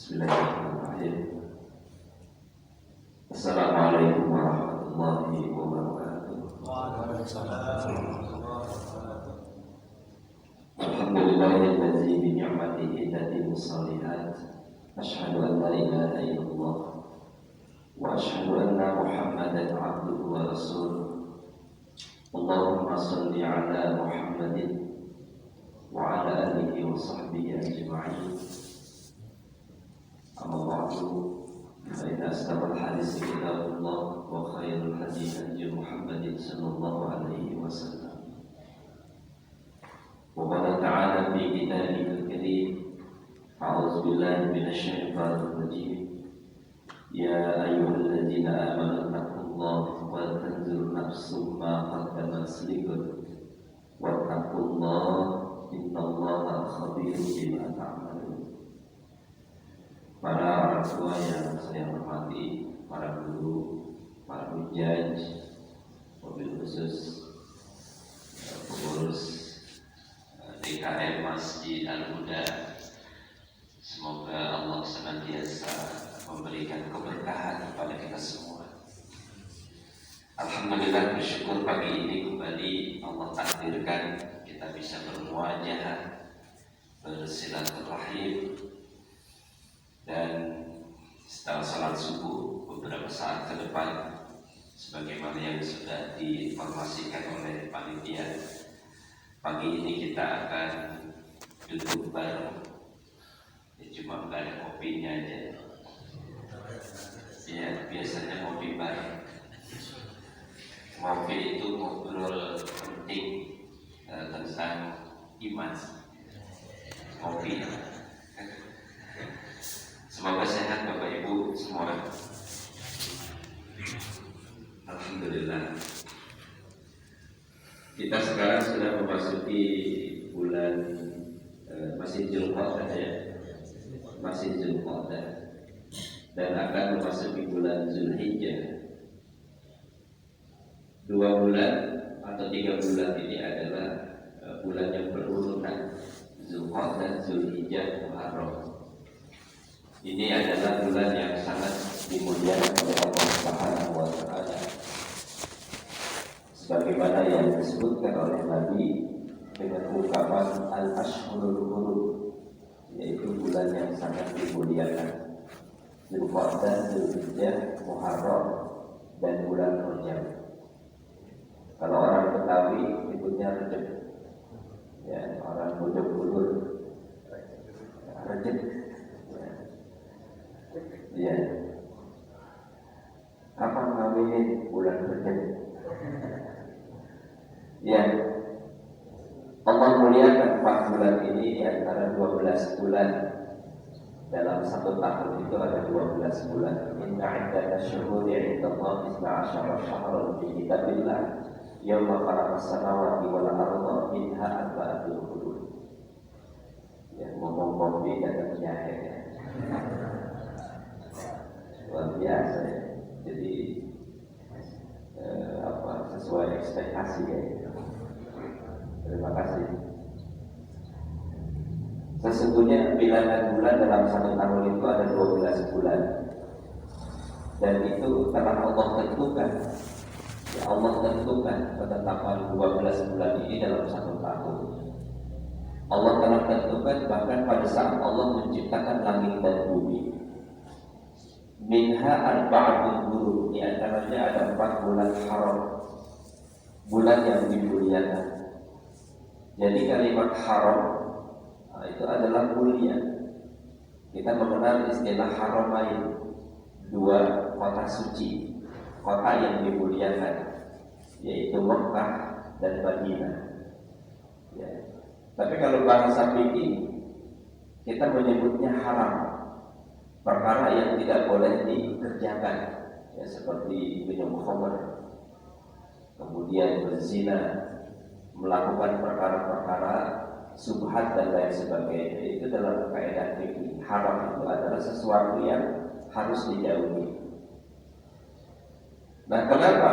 Bismillahirrahmanirrahim. Assalamualaikum warahmatullahi wabarakatuh. Alhamdulillahilladzi bi ni'matihi tatimmu shalihat. Asyhadu an la ilaha illallah wa asyhadu anna Muhammadan abduhu wa rasuluh. Allahumma shalli ala Muhammadin wa ala alihi wa sahbihi ajma'in. Amma ba'du, fa inna asdaqal hadits kitabullah wa khairul hadi hadi Muhammadin sallallahu alaihi wasallam. Wa qala ta'ala fi kitabihil karim, a'udzu billahi minasyaitonir rajim. Ya ayyuhalladzina amanu taqullaha wa tanzur nafsum ma qaddamat lighad wattaqullaha innallaha khabirun bima ta'malun. Para orang tua yang saya hormati, para guru, para hujaj, mobil khusus, pengurus DKM Masjid Al-Huda, semoga Allah senantiasa memberikan keberkahan kepada kita semua. Alhamdulillah, bersyukur pagi ini kembali Allah takdirkan kita bisa bermuajah, bersilaturahim. Dan setelah salat subuh beberapa saat ke depan, sebagaimana yang sudah diinformasikan oleh panitia, pagi ini kita akan duduk bareng. Cuma nggak ada kopinya aja. Ya, biasanya ngopi bareng. Ngopi itu ngobrol penting tentang iman. Ngopi. Semoga sehat Bapak Ibu semua. Alhamdulillah. Kita sekarang sudah memasuki bulan masih Zulqa'dah ya. Masih Zulqa'dah. Dan akan memasuki bulan Zulhijjah. 2 bulan atau 3 bulan ini adalah bulan yang berurutan, Zulqa'dah, Zulhijjah, Muharram. Ini adalah bulan yang sangat dimuliakan oleh Allah Subhanahu wa Ta'ala, sebagaimana yang disebutkan oleh Nabi dengan ungkapan al-ashhurul hurum, yaitu bulan yang sangat dimuliakan, Zulqa'dah, Zulhijjah, Muharram, dan bulan Rajab. Kalau orang Betawi nyebutnya Rajab, ya, orang Bojong-Bulur Rajab. Ya, apa ngawinin bulan Rajab? Ya, Allah muliakan 4 bulan ini di antara 12 bulan. Dalam 1 tahun itu ada 12 bulan. Inna iddatash syuhuri 'indallahi 12 syahran fi kitabillah yauma khalaqas samawati wal arda minha arba'atun hurum. Ya, ngomong kopi dan jahe ya. Luar biasa ya. Jadi sesuai ekspektasi ya. Terima kasih. Sesungguhnya bilangan bulan dalam 1 tahun itu ada 12 bulan. Dan itu telah Allah tentukan. Ya, Allah tentukan penetapan 12 bulan ini dalam 1 tahun. Allah telah tentukan bahkan pada saat Allah menciptakan langit dan bumi. Minha arba'atun hurum, di antaranya ada 4 bulan haram, bulan yang dimuliakan. Jadi kalimat haram itu adalah mulia. Kita mengenal istilah haramain, 2 kota suci, kota yang dimuliakan, yaitu Mekah dan Madinah. Ya. Tapi kalau bahasa fikih kita menyebutnya haram, perkara yang tidak boleh dikerjakan, ya, seperti minum khamr, kemudian berzina, melakukan perkara-perkara subhat dan lain sebagainya. Itu dalam kaidah fikih, haram itu adalah sesuatu yang harus dijauhi. Nah, kenapa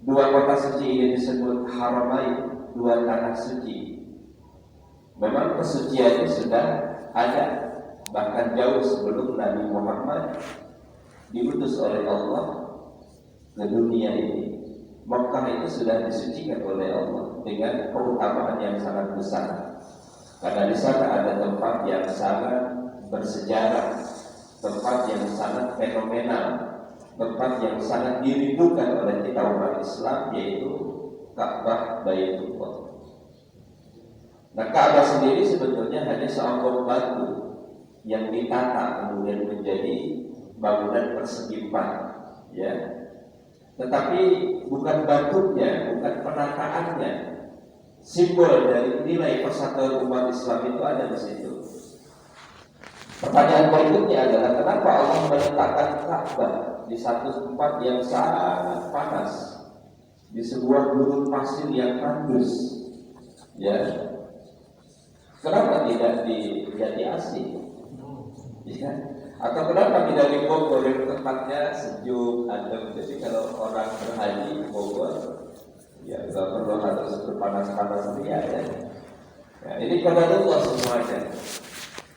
2 kota suci ini disebut haramain, 2 tanah suci? Memang kesuciannya sudah ada bahkan jauh sebelum Nabi Muhammad diutus oleh Allah ke dunia ini. Mekah itu sudah disucikan oleh Allah dengan keutamaan yang sangat besar. Karena di sana ada tempat yang sangat bersejarah, tempat yang sangat fenomenal, tempat yang sangat dirindukan oleh kita umat Islam, yaitu Ka'bah Baitullah. Nah, Ka'bah sendiri sebetulnya hanya seonggok batu yang ditata kemudian menjadi bangunan persegi 4, ya. Tetapi bukan batunya, bukan penataannya. Simbol dari nilai persatuan umat Islam itu ada di situ. Pertanyaan berikutnya adalah kenapa Allah meletakkan Ka'bah di satu tempat yang sangat panas, di sebuah gurun pasir yang tandus, ya? Kenapa tidak di Jati Asih? Ya? Atau kenapa tidak di Bogor yang tempatnya sejuk, adem? Jadi kalau orang berhaji di Bogor, ya nggak perlu harus berpanas-panas dia, ya. Ya, ini qadarullah semuanya.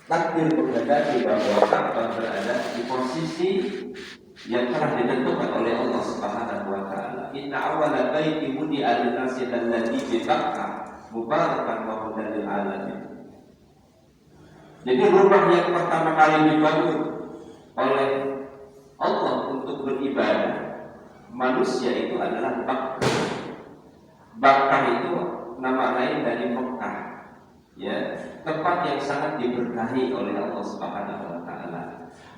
Takdir menghendaki bahwa Ka'bah berada di posisi yang telah ditentukan oleh Allah Subhanahu wa taala. Inna awwala baiti wudi'a lin-nasi alladzi bi Bakkah mubarakan wa hudan lil alamin. Jadi rumah yang pertama kali dibangun oleh Allah untuk beribadah manusia itu adalah Bakkah. Bakkah itu nama lain dari Mekah, ya, tempat yang sangat diberkahi oleh Allah Subhanahu wa taala.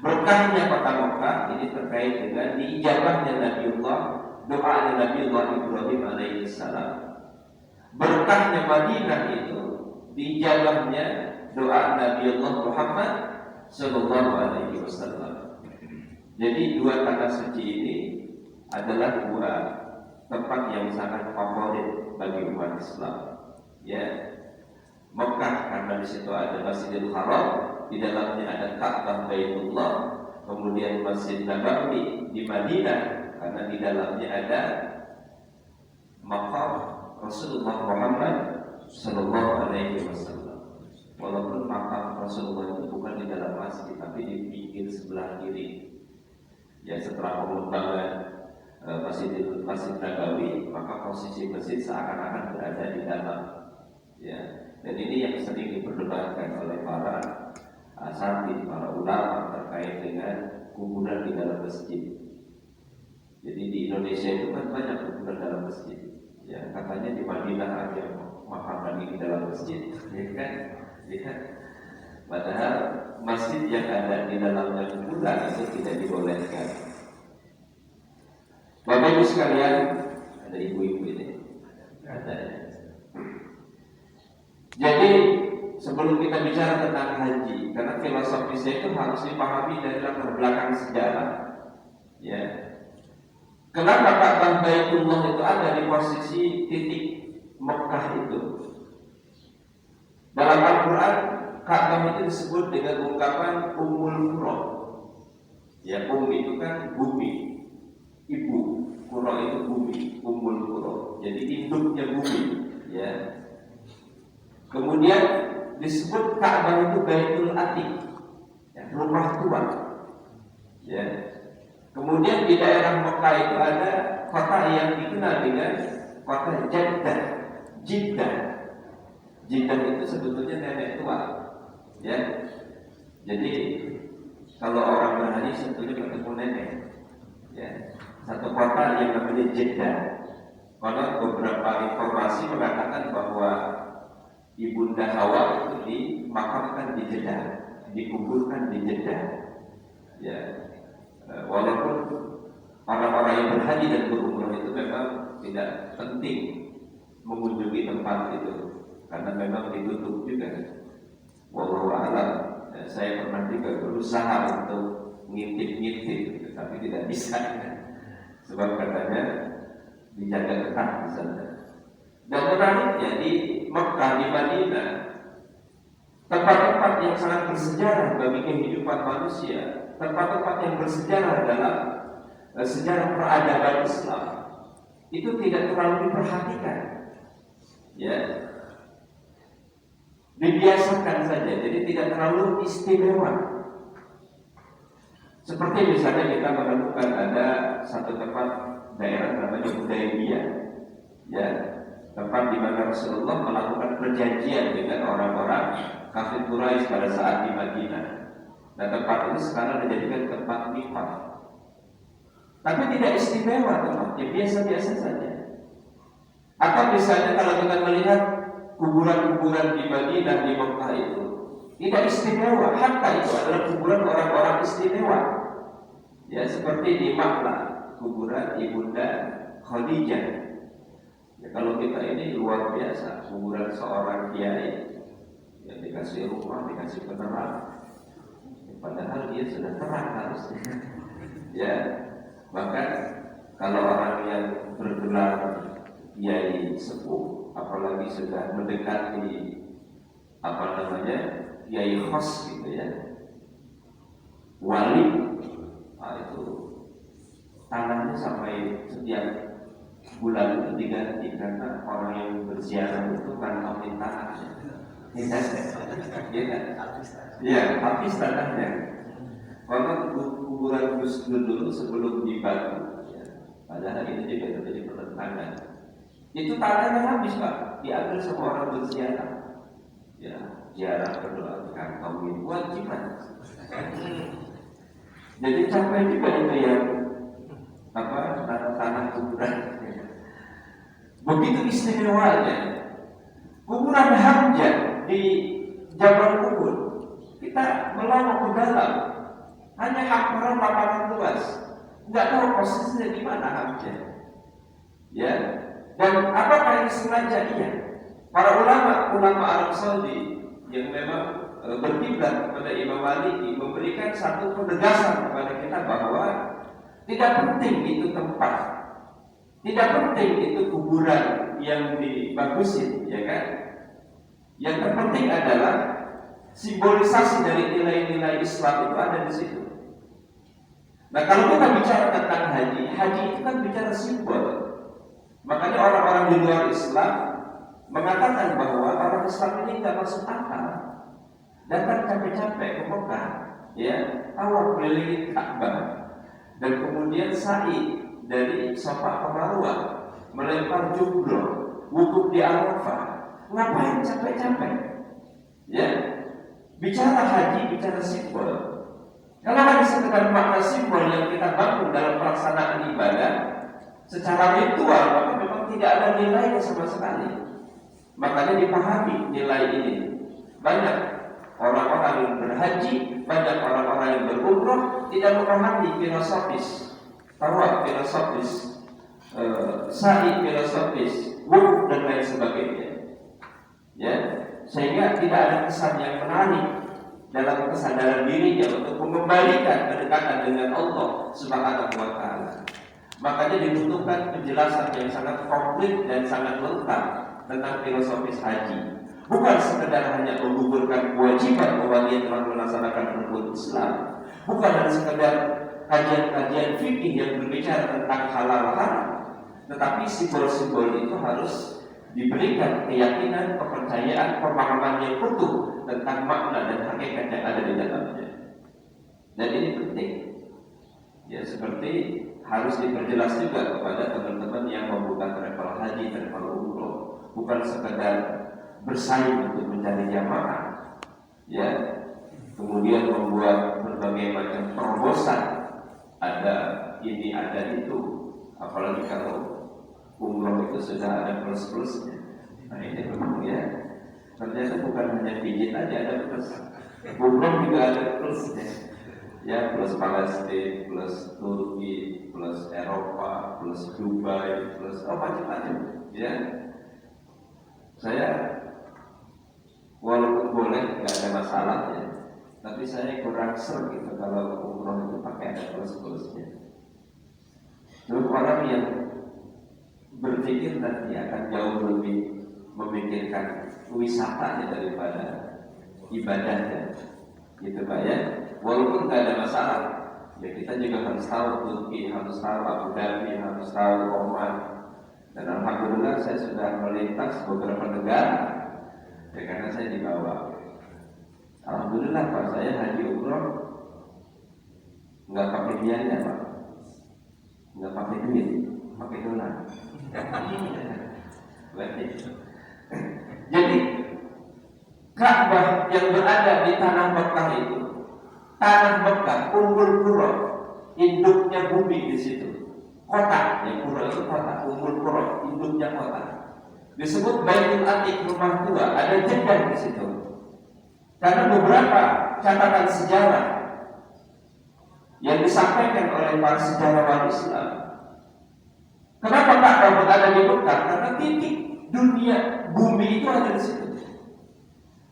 Berkahnya kota Mekah ini terkait dengan diijabahnya Nabiullah, doa Nabiullah Ibrahim alaihi salam. Berkahnya Madinah itu diijabahnya doa Nabiullah Muhammad sallallahu alaihi wasallam. Jadi dua tanah suci ini adalah dua tempat yang sangat favorit bagi umat Islam, ya. Mekah karena di situ ada Masjidil Haram, di dalamnya ada Ka'bah Baitullah, kemudian Masjid Nabawi di Madinah karena di dalamnya ada maqam Rasulullah Muhammad sallallahu alaihi wasallam. Walaupun makam Rasulullah itu bukan di dalam masjid, tapi di pinggir sebelah kiri. Ya, setelah pengembangan Masjid Nabawi, maka posisi masjid seakan-akan berada di dalam. Ya, dan ini yang sering diperdebatkan oleh para asatidz, para ulama terkait dengan kuburan di dalam masjid. Jadi di Indonesia itu kan banyak kuburan dalam masjid. Ya, katanya di Madinah ada makam lagi di dalam masjid, ya kan? Ya. Padahal masjid yang ada di dalamnya kuburan itu tidak dibolehkan. Bapak Ibu sekalian, ada ibu-ibu ini, ada. Jadi sebelum kita bicara tentang haji, karena filosofisnya itu harus dipahami dari latar belakang sejarah, ya. Kenapa Ka'bah Baitullah itu ada di posisi titik Mekah itu? Dalam Al-Quran, Ka'bah itu disebut dengan ungkapan Ummul Qura. Ya, itu kan bumi, ibu. Qura itu bumi, Ummul Qura. Jadi induknya bumi, ya. Kemudian disebut Ka'bah itu Baitul Atiq, ya, rumah tua. Ya. Kemudian di daerah Mekah itu ada kota yang dikenal dengan kota Jeddah. Jeddah itu sebetulnya nenek tua, ya. Jadi kalau orang berhaji sebetulnya ketemu nenek, ya. Satu kota yang namanya Jeddah. Karena beberapa informasi mengatakan bahwa Ibunda Hawa itu dimakamkan di Jeddah, dikuburkan di Jeddah, ya. Walaupun orang-orang yang berhaji dan berumrah itu memang tidak penting mengunjungi tempat itu, karena memang ditutup juga. Wallahu a'lam. Saya pernah juga berusaha untuk ngintip-ngintip, tapi tidak bisa, sebab katanya dijaga ketat di sana. Dan menariknya di Mekah, di Madinah, tempat-tempat yang sangat bersejarah bagi kehidupan manusia, tempat-tempat yang bersejarah dalam sejarah peradaban Islam, itu tidak terlalu diperhatikan. Ya, dibiasakan saja, jadi tidak terlalu istimewa. Seperti misalnya kita menemukan ada satu tempat daerah namanya Hudaybiyah, ya, tempat di mana Rasulullah melakukan perjanjian dengan orang-orang kafir Quraisy pada saat di Madinah. Nah, tempat ini sekarang dijadikan tempat miqat. Tapi tidak istimewa tempatnya, biasa-biasa saja. Atau misalnya kalau kita melihat kuburan-kuburan di Madinah, di Mekah itu tidak istimewa, hatta itu adalah kuburan orang-orang istimewa. Ya, seperti di Maklah, kuburan Ibunda Khadijah. Ya, kalau kita ini luar biasa, kuburan seorang kiai yang dikasih rumah, dikasih penerang, padahal dia sudah terang harusnya. Ya, bahkan kalau orang yang bergelar kiai sepuh, apalagi sudah mendekati kiai khos gitu ya, wali, itu tangannya sampai setiap bulan itu diganti karena orang yang berziarah itu kan amin tangannya. Ya, habis tanahnya. Karena kuburan Gus Dur dulu sebelum dibatu, ya, padahal ini juga terjadi pertentangan. Itu tanahnya habis Pak, diambil sama orang berziarah. Ya, ziarah berdoakan kaum wajiban. Jadi sampai juga itu yang tanah kuburan. Begitu istimewanya kuburan Hamzah di Jabal Kubur. Kita melongok ke dalam, hanya hamparan lapangan luas, nggak tahu posisinya di mana Hamzah. Ya, dan apakah ini sengaja? Iya. Para ulama Arab Saudi yang memang berkiblat kepada Imam Maliki memberikan satu penegasan kepada kita bahwa tidak penting itu tempat, tidak penting itu kuburan yang dibagusin, ya kan? Yang terpenting adalah simbolisasi dari nilai-nilai Islam itu ada di situ. Nah, kalau kita bicara tentang haji itu kan bicara simbol. Makanya orang-orang di luar Islam mengatakan bahwa orang Islam ini tidak masuk akal. Datang capek-capek ke Mekah, ya, tawaf keliling Ka'bah, dan kemudian sa'i dari Safa ke Marwah, melempar jumroh, wukuf di Arafah. Ngapain capek-capek? Ya, bicara haji, bicara simbol. Kalau hanya sekedar makna simbol yang kita bangun dalam pelaksanaan ibadah secara ritual, maka memang tidak ada nilainya sama sekali. Makanya dipahami nilai ini. Banyak orang-orang yang berhaji, banyak orang-orang yang berumrah tidak memahami filosofis, tawaf filosofis, sa'i filosofis, wukuf dan lain sebagainya. Ya, sehingga tidak ada kesan yang menarik dalam kesadaran dirinya untuk mengembalikan kedekatan dengan Allah Subhanahu wa Ta'ala. Makanya dibutuhkan penjelasan yang sangat komplit dan sangat lengkap tentang filosofis haji. Bukan sekedar hanya menggugurkan kewajiban bahwa dia telah melaksanakan rukun Islam, bukan hanya sekedar kajian-kajian fikih yang berbicara tentang halal haram, tetapi simbol-simbol itu harus diberikan keyakinan, kepercayaan, pemahaman yang utuh tentang makna dan hakikat yang ada di dalamnya. Dan ini penting. Ya, seperti harus diperjelas juga kepada teman-teman yang membuka travel haji, travel umroh, bukan sekedar bersaing untuk mencari jamaah, ya, kemudian membuat berbagai macam terobosan, ada ini, ada itu, apalagi kalau umroh itu sudah ada plus-plusnya. Nah, ini memang ya, ternyata bukan hanya pijit aja ada plus, umroh juga ada plusnya. Ya, plus Palestina, plus Turki, plus Eropa, plus Dubai, plus macam-macam. Ya, saya walaupun boleh nggak ada masalah ya, tapi saya kurang ser gitu kalau umroh itu pakai ada plus-plusnya. Untuk orang yang berpikir nanti akan jauh lebih memikirkan wisatanya daripada ibadahnya, gitu Pak ya. Walaupun tidak ada masalah, ya kita juga harus tahu Turki, harus tahu Abu Dhabi, harus tahu Oman. Dan alhamdulillah saya sudah melintas beberapa negara. Ya, karena saya dibawa. Alhamdulillah Pak, saya haji umroh nggak pakai biaya Pak, nggak pakai duit, pakai dolar. Jadi Ka'bah yang berada di tanah Mekah itu, tanah Mekah, ummul qura, induknya bumi di situ. Kota, yang qura itu kota, ummul qura, induknya kota. Disebut Baitul Atiq, rumah tua, ada jeda di situ. Karena beberapa catatan sejarah yang disampaikan oleh para sejarawan Islam, kenapa Ka'bah berada di Mekah? Karena titik dunia bumi itu ada di situ.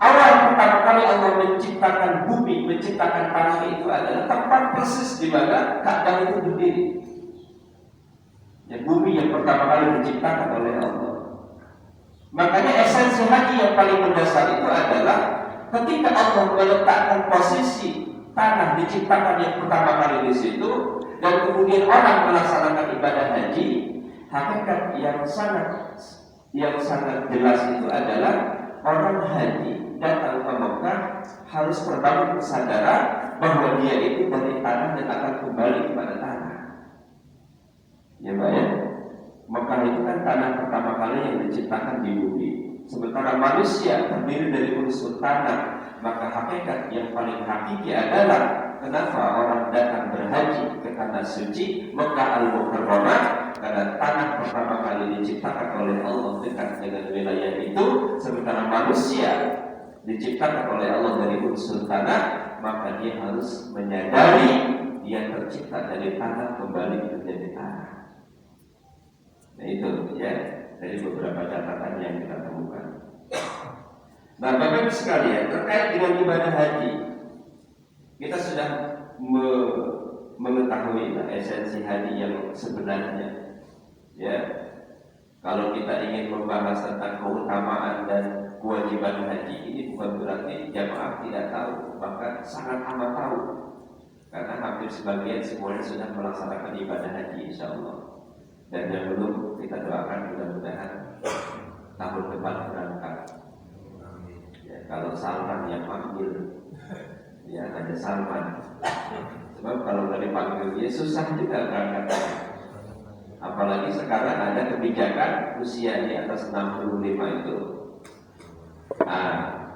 Awal pertama kali Allah menciptakan bumi, menciptakan tanah itu adalah tempat persis di mana Ka'bah itu berdiri. Ya, bumi yang pertama kali diciptakan oleh Allah. Makanya esensi haji yang paling mendasar itu adalah ketika Allah meletakkan posisi tanah diciptakan yang pertama kali di situ, dan kemudian orang melaksanakan ibadah haji, hakikat yang sangat jelas itu adalah orang haji datang ke Mekah harus terbangun kesadaran bahwa dia itu dari tanah dan akan kembali kepada tanah. Ya Pak ya, Mekah itu kan tanah pertama kali yang diciptakan di bumi. Sementara manusia terdiri dari unsur tanah, maka hakikat yang paling hakiki adalah kenapa orang datang berhaji ke tanah suci Mekah Al-Mukarramah, karena tanah pertama kali diciptakan oleh Allah dekat dengan wilayah itu, sementara manusia diciptakan oleh Allah dari unsur tanah, maka dia harus menyadari dia tercipta dari tanah kembali menjadi tanah. Nah itu ya, dari beberapa catatan yang kita temukan. Nah Bapak Ibu sekalian, terkait dengan ibadah haji, kita sudah mengetahui esensi haji yang sebenarnya. Ya, kalau kita ingin membahas tentang keutamaan dan kewajiban haji, ini bukan berarti jamaah tidak tahu, bahkan sangat amat tahu, karena hampir sebagian semuanya sudah melaksanakan ibadah haji, insya Allah. Dan yang belum, kita doakan mudah-mudahan tahun depan berangkat. Ya, kalau Salman yang panggil, ya ada Salman. Sebab kalau dari panggil dia susah juga berangkat. Apalagi sekarang ada kebijakan usia di atas 65 itu.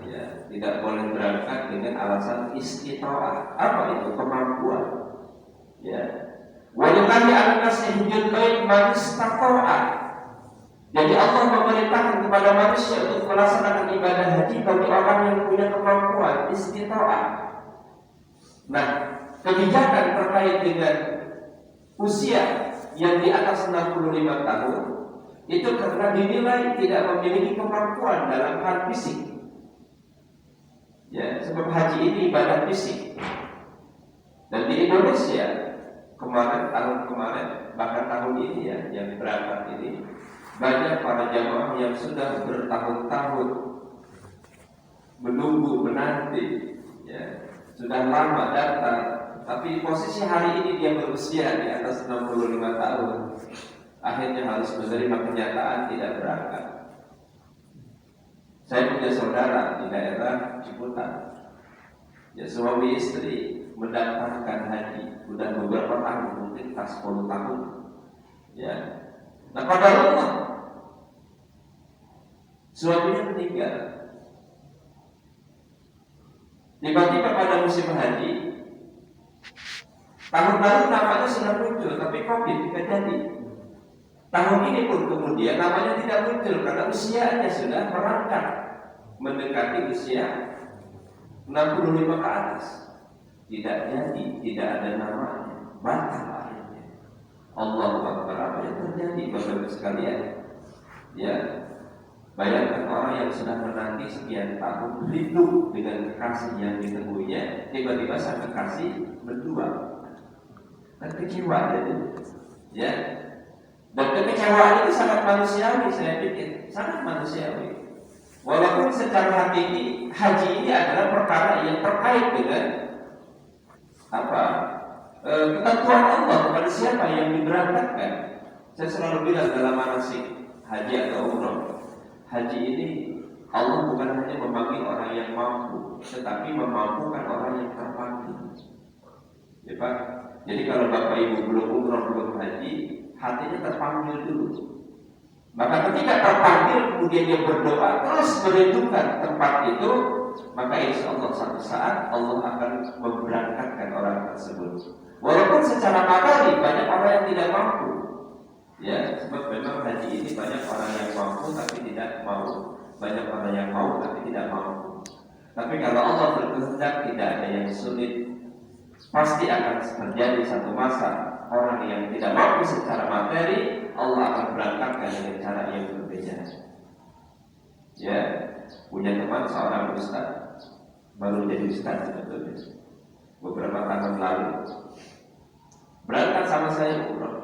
Ya, tidak boleh berangkat dengan alasan istita'ah. Apa itu? Kemampuan. Ya. Walillahi 'alan-nasi hajjul bait man istata'a. Jadi Allah memerintahkan kepada manusia untuk melaksanakan ibadah haji bagi orang yang punya kemampuan istita'ah. Nah, kebijakan terkait dengan usia yang di atas 65 tahun itu karena dinilai tidak memiliki kemampuan dalam hal fisik. Ya, sebab haji ini ibadah fisik. Dan di Indonesia tahun kemarin, bahkan tahun ini ya, yang berangkat ini, banyak para jamaah yang sudah bertahun-tahun menunggu, menanti, ya, sudah lama datang, tapi posisi hari ini dia berusia di atas 65 tahun, akhirnya harus menerima kenyataan tidak berangkat. Saya punya saudara di daerah Ciputat, ya, suami istri mendaftarkan haji sudah beberapa tahun, mungkin 10 tahun, ya. Nah pada rumah suaminya meninggal. Tiba-tiba pada musim haji, tahun lalu namanya sudah muncul, tapi Covid tidak jadi. Tahun ini pun kemudian namanya tidak muncul karena usianya sudah merangkak mendekati usia 65 ke atas. Tidak jadi, tidak ada namanya, batal akhirnya. Allahu Akbar, apa yang terjadi Bapak-Ibu sekalian? Ya, bayangkan orang yang sudah menanti sekian tahun, rindu dengan kekasih yang ditemuinya, tiba-tiba sang kekasih berdua, dan kecewa jadi, ya. Dan kekecewaan itu sangat manusiawi, saya pikir, sangat manusiawi. Walaupun secara hakiki haji ini adalah perkara yang terkait dengan ketentuan Allah kepada siapa yang diberangkatkan. Saya selalu bilang dalam manasik haji atau umroh, haji ini Allah bukan hanya memanggil orang yang mampu, tetapi memampukan orang yang terpanggil. Ya Pak. Jadi kalau Bapak Ibu belum umroh, belum haji, hatinya terpanggil dulu. Maka ketika terpanggil kemudian dia berdoa terus merindukan tempat itu, maka insya Allah satu saat Allah akan memberangkatkan orang tersebut. Walaupun secara materi banyak orang yang tidak mampu, ya, sebab memang haji ini banyak orang yang mampu tapi tidak mau, banyak orang yang mau tapi tidak mampu. Tapi kalau Allah berkehendak tidak ada yang sulit, pasti akan terjadi satu masa orang yang tidak mampu secara materi, Allah akan berangkatkan dengan cara yang berbeda. Ya, punya teman seorang ustaz, baru jadi ustaz sebetulnya, beberapa tahun lalu berangkat sama saya umroh,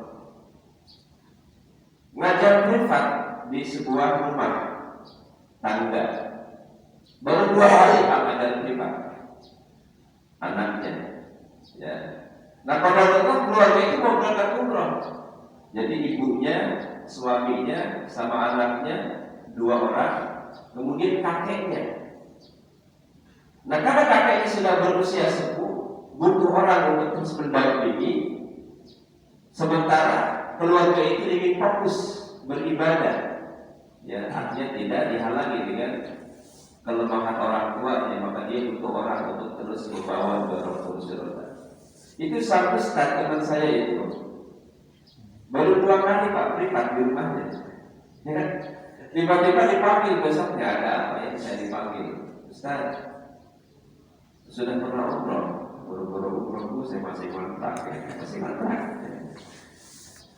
ngajar privat di sebuah rumah tangga. Baru 2 hari Pak ngajar privat anaknya. Ya. Nah pada waktu keluarga itu mau berangkat umroh, jadi ibunya, suaminya, sama anaknya 2 orang, kemudian kakeknya. Nah karena kakeknya sudah berusia sepuh, butuh orang untuk terus mendampingi, sementara keluarga itu ingin fokus beribadah. Ya, artinya tidak dihalangi dengan kelemahan orang tuanya, maka dia butuh orang untuk terus membawa dorong roda. Itu satu start teman saya itu baru 2 kali Pak privat di rumahnya. Ya, tiba-tiba dipanggil besoknya, ada apa ya? Saya dipanggil, Ustaz, sudah pernah umroh? Buru-buru umrohku saya masih mantap.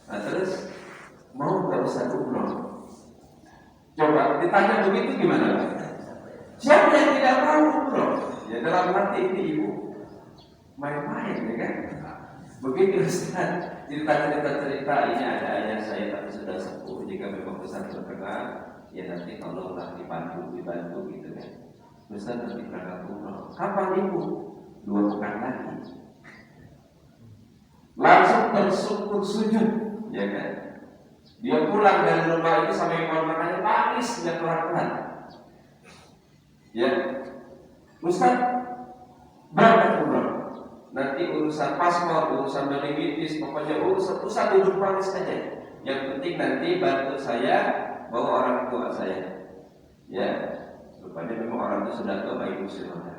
Nah terus mau nggak Ustaz umroh? Coba ditanya begitu gimana? Siapa yang tidak mau umroh? Ya dalam hati ini ibu main-main, ya kan? Begitu Ustaz, cerita ini ada ayah saya tapi sudah sepuh. Jika memang Ustaz berkenan, ya nanti tolonglah dibantu gitu kan. Ustaz nanti berangkat umroh. Kapan ibu? 2 pekan lagi. Langsung tersungkur sujud, ya kan? Dia pulang dari rumah itu sampai makannya nangis dan pelan-pelan. Ya, Ustaz berangkat umroh. Nanti urusan paspor, urusan meningitis, pokoknya urusan Ustaz duduk manis saja. Yang penting nanti bantu saya bawa orang tua saya. Ya, rupanya memang orang itu sudah tua, baik muslimah.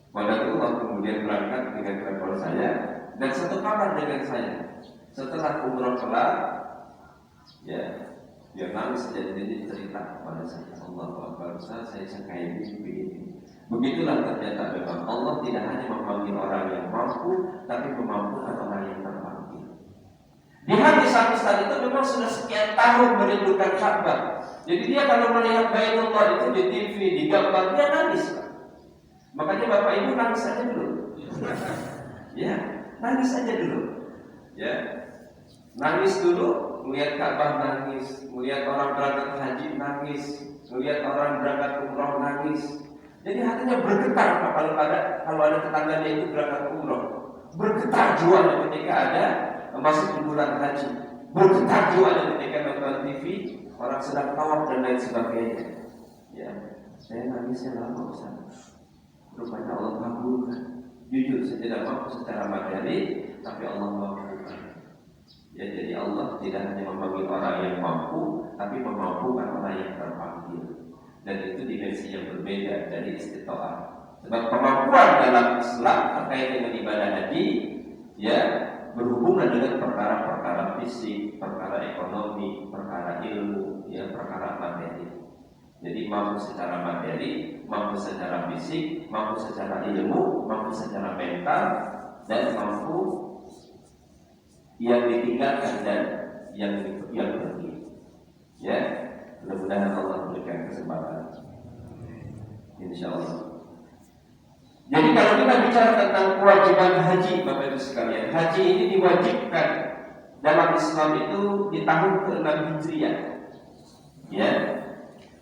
Pada Allah kemudian berangkat dengan travel saya dan satu kamar dengan saya. Setelah umroh kelar, ya, dia nangis dan jadi cerita kepada saya, Allah Akbar, saya kayak begini. Begitulah ternyata memang Allah tidak hanya memanggil orang yang mampu, tapi memampukan orang yang terpanggil. Di hati satu saat itu memang sudah sekian tahun merindukan Ka'bah. Jadi dia kalau melihat Baitullah itu di TV, di gambar, dia nangis. Makanya Bapak Ibu nangis saja dulu. Ya, nangis saja dulu. Ya, nangis dulu, melihat Ka'bah nangis, melihat orang berangkat haji nangis, melihat orang berangkat umroh nangis. Jadi hatinya bergetar kalau ada tetangganya itu berangkat umroh. Bergetar jiwanya ketika ada masuk di bulan haji. Bergetar jiwanya ketika nonton TV, orang sedang tawaf dan lain sebagainya. Ya, saya nangisnya lama Ustaz. Rupanya Allah kabulkan. Jujur saya tidak mampu secara materi, tapi Allah mampukan. Ya, jadi Allah tidak hanya memanggil orang yang mampu, tapi memampukan orang yang terpanggil. Dan itu dimensi yang berbeda dari istitoah. Sebab kemampuan dalam Islam terkait dengan ibadah haji, ya, berhubungan dengan perkara-perkara fisik, perkara ekonomi, perkara ilmu, ya, perkara materi. Jadi mampu secara materi, mampu secara fisik, mampu secara ilmu, mampu secara mental, dan mampu yang ditinggalkan dan yang pergi. Ya, mudah-mudahan Allah berikan kesempatan. InsyaAllah. Jadi kalau kita bicara tentang kewajiban haji, Bapak Ibu sekalian, haji ini diwajibkan dalam Islam itu di tahun ke-6 Hijriah. Ya.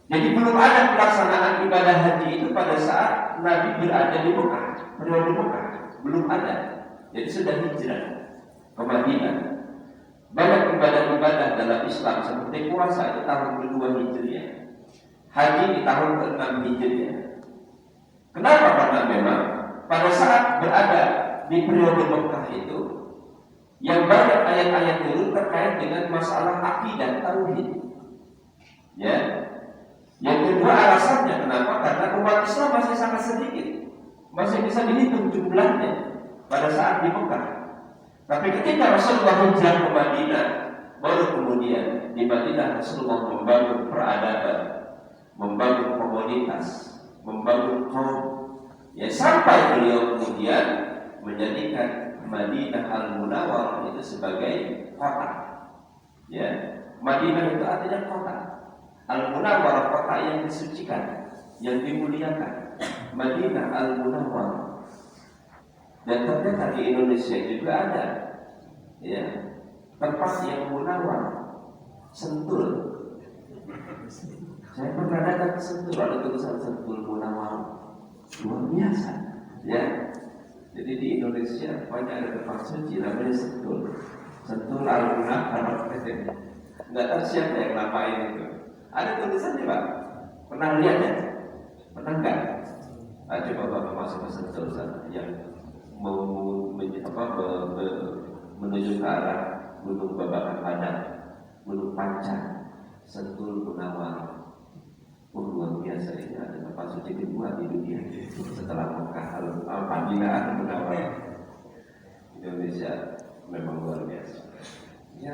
Jadi belum ada pelaksanaan ibadah haji itu pada saat Nabi berada di Mekah, periode Mekah, belum ada. Jadi sudah hijrah ke Madinah. Banyak ibadah-ibadah dalam Islam seperti puasa itu tahun ke-2 Hijriah. haji di tahun ke-6 Hijriah. Kenapa? Karena memang pada saat berada di periode Mekah itu yang banyak ayat-ayat turun terkait dengan masalah akidah tauhid. Ya. Yang kedua alasannya kenapa? Karena umat Islam masih sangat sedikit, masih bisa dihitung jumlahnya pada saat di Mekah. Tapi ketika Rasulullah hijrah ke Madinah, baru kemudian di Madinah Rasulullah membangun peradaban, membangun komunitas, membangun kaum. Ya, sampai beliau kemudian menjadikan Madinah Al-Munawwarah itu sebagai kota. Ya, Madinah itu artinya kota. Al-Munawwarah kota yang disucikan, yang dimuliakan. Madinah Al-Munawwarah. Dan ternyata di Indonesia juga ada, ya, tempat yang munawar, Sentul. Saya pernah datang ke Sentul, ada tulisan Sentul Munawar, luar biasa, ya. Jadi di Indonesia banyak ada tempat suci namanya Sentul, Sentul Al-Munawar. Nggak tahu siapa yang ngapain itu. Ada tulisannya Pak, pernah lihat ya? Pernah nggak? Coba Bapak masuk ke Sentul sana, yang menuju ke arah Gunung Babakan Padang, Gunung Pancan, Sentul Munawwarah. Luar biasa, ini ada tempat suci kedua di dunia setelah Mekah. Al-Madinah Al-Munawwarah. Indonesia memang luar biasa, ya,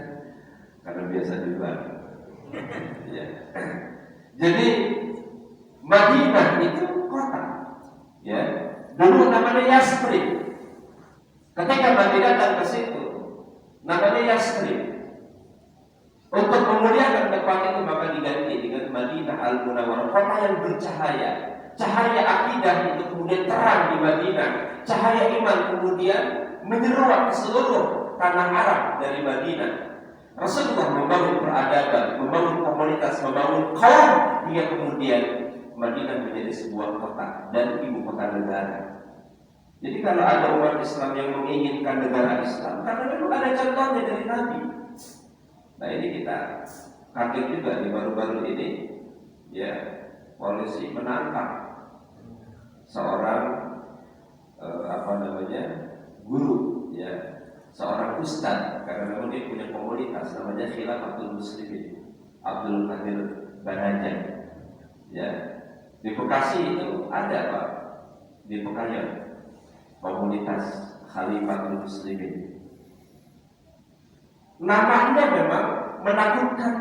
karena biasa juga. Ya. Jadi Madinah itu kota, ya. Dulu namanya Yasrib. Ketika Nabi datang ke situ, namanya Yasrib. Untuk memuliakan tempat itu maka diganti dengan Madinah Al-Munawwarah, kota yang bercahaya. Cahaya akidah itu kemudian terang di Madinah. Cahaya iman kemudian menyeruak ke seluruh tanah Arab dari Madinah. Rasulullah membangun peradaban, membangun komunitas, membangun kaum, hingga kemudian Madinah menjadi sebuah kota dan ibu kota negara. Jadi kalau ada umat Islam yang menginginkan negara Islam, karena memang ada contohnya dari Nabi. Nah ini kita kaget juga di baru-baru ini, ya, polisi menangkap seorang guru, ya, seorang ustaz, karena memang dia punya komunitas namanya Khilafatul Muslimin, Abdul Qadir Banajan. Ya, di Bekasi itu ada Pak, di Pekayon, komunitas Khalifatul Muslimin. Namanya memang menakutkan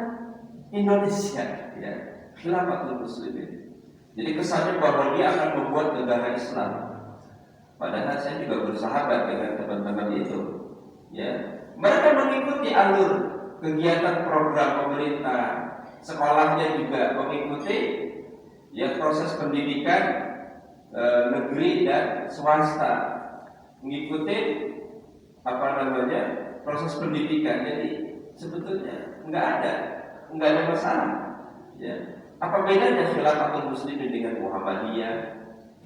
Indonesia, ya, Khilafatul Muslimin. Jadi kesannya bahwa dia akan membuat negara Islam. Padahal saya juga bersahabat dengan teman-teman itu, ya. Mereka mengikuti alur kegiatan program pemerintah, sekolahnya juga mengikuti, ya, proses pendidikan negeri dan swasta, mengikuti proses pendidikan. Jadi sebetulnya nggak ada masalah. Ya. Apa bedanya Khilafatul Muslimin dengan Muhammadiyah,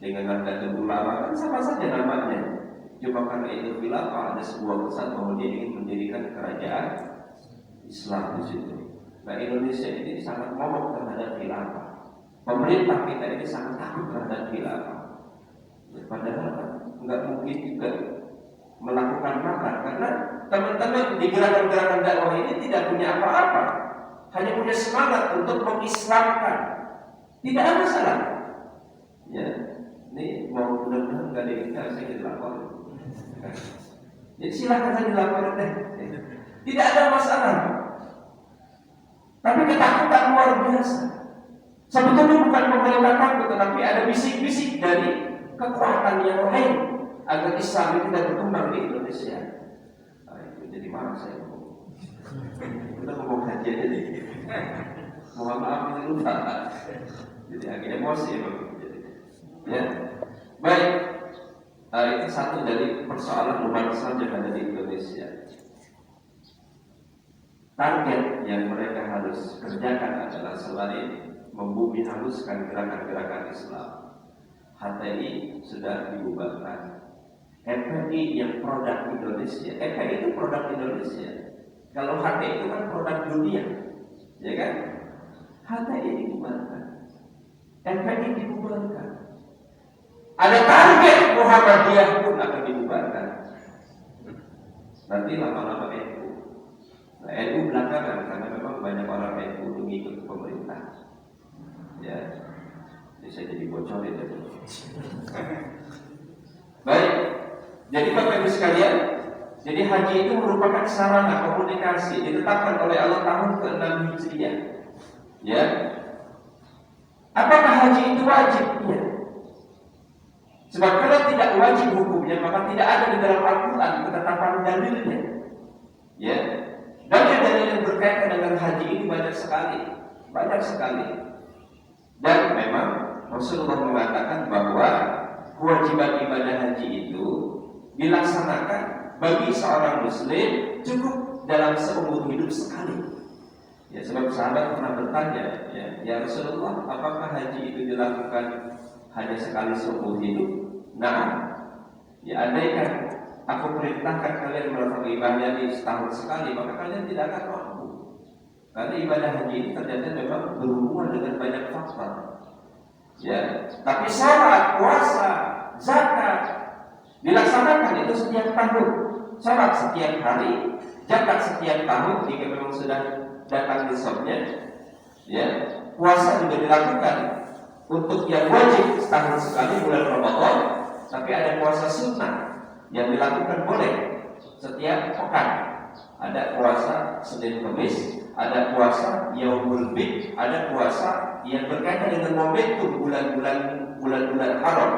dengan Nahdlatul Ulama? Kan sama saja namanya. Cuma karena itu khilafah, ada sebuah pesan bahwa dia ingin mendirikan kerajaan Islam di situ. Nah, Indonesia ini sangat momok terhadap khilafah. Pemerintah kita ini sangat takut terhadap khilafah. Padahal nggak mungkin juga melakukan makar, karena teman-teman di gerakan-gerakan dakwah ini tidak punya apa-apa, hanya punya semangat untuk mengislamkan. Tidak ada masalah. Ya, ini mau mudah-mudahan nggak ada saya dilapor. Jadi silakan saya dilapor deh. Tidak ada masalah. Tapi ketakutan luar biasa. Sebetulnya bukan pemerintah takut, tetapi ada bisik-bisik dari kekuatan yang lain agar Islam itu tidak berkembang di Indonesia. Nah, itu jadi marah saya. Kita ngomong aja jadi. Mohon maaf ini lupa. Jadi agak emosi emang. Ya, baik. Itu satu dari persoalan umat Islam yang ada di Indonesia. Target yang mereka harus kerjakan adalah selain membumi haluskan gerakan-gerakan Islam, HTI sudah dibubarkan. FPI yang produk Indonesia, FPI itu produk Indonesia. Kalau HTI itu kan produk dunia, ya kan? HTI dibubarkan. FPI dibubarkan. Ada target Muhammadiyah pun akan dibubarkan. Nanti lama-lama NU. Nah, NU belakangan karena memang banyak orang NU mengikut pemerintah. Ya, bisa jadi bocorin ya. Baik, jadi Bapak Ibu sekalian, jadi haji itu merupakan sarana komunikasi ditetapkan oleh Allah tahun ke-6 Hijriah. Ya, apakah haji itu wajib? Ya. Sebab kalau tidak wajib hukumnya, maka tidak ada di dalam Al-Quran ketetapan dalilnya. Ya, dalil-dalil yang berkaitan dengan haji ini banyak sekali. Dan memang Rasulullah mengatakan bahwa kewajiban ibadah haji itu dilaksanakan bagi seorang muslim cukup dalam seumur hidup sekali. Ya, sebab sahabat pernah bertanya, ya Rasulullah, apakah haji itu dilakukan hanya sekali seumur hidup? Nah, ya andaikan aku perintahkan kalian melakukan ibadah ini setahun sekali, maka kalian tidak akan mampu. Karena ibadah haji ini ternyata memang berhubungan dengan banyak faktor. Ya, tapi salat, puasa, zakat dilaksanakan itu setiap tahun. Salat setiap hari, zakat setiap tahun jika memang sudah datang nisabnya. Ya, puasa juga dilakukan untuk yang wajib setahun sekali bulan Ramadan, tapi ada puasa sunnah yang dilakukan boleh setiap pekan. Ada puasa Senin Kamis, ada puasa Yaumul Bid, ada puasa yang berkaitan dengan momentum bulan-bulan haram.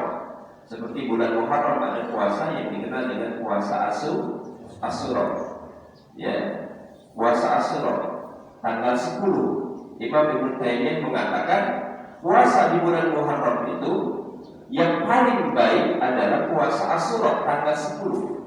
Seperti bulan Muharram ada puasa yang dikenal dengan puasa Asyura. Ya, puasa Asyura tanggal 10. Imam Ibnu Taimiyah mengatakan puasa di bulan Muharram itu yang paling baik adalah puasa Asyura tanggal 10.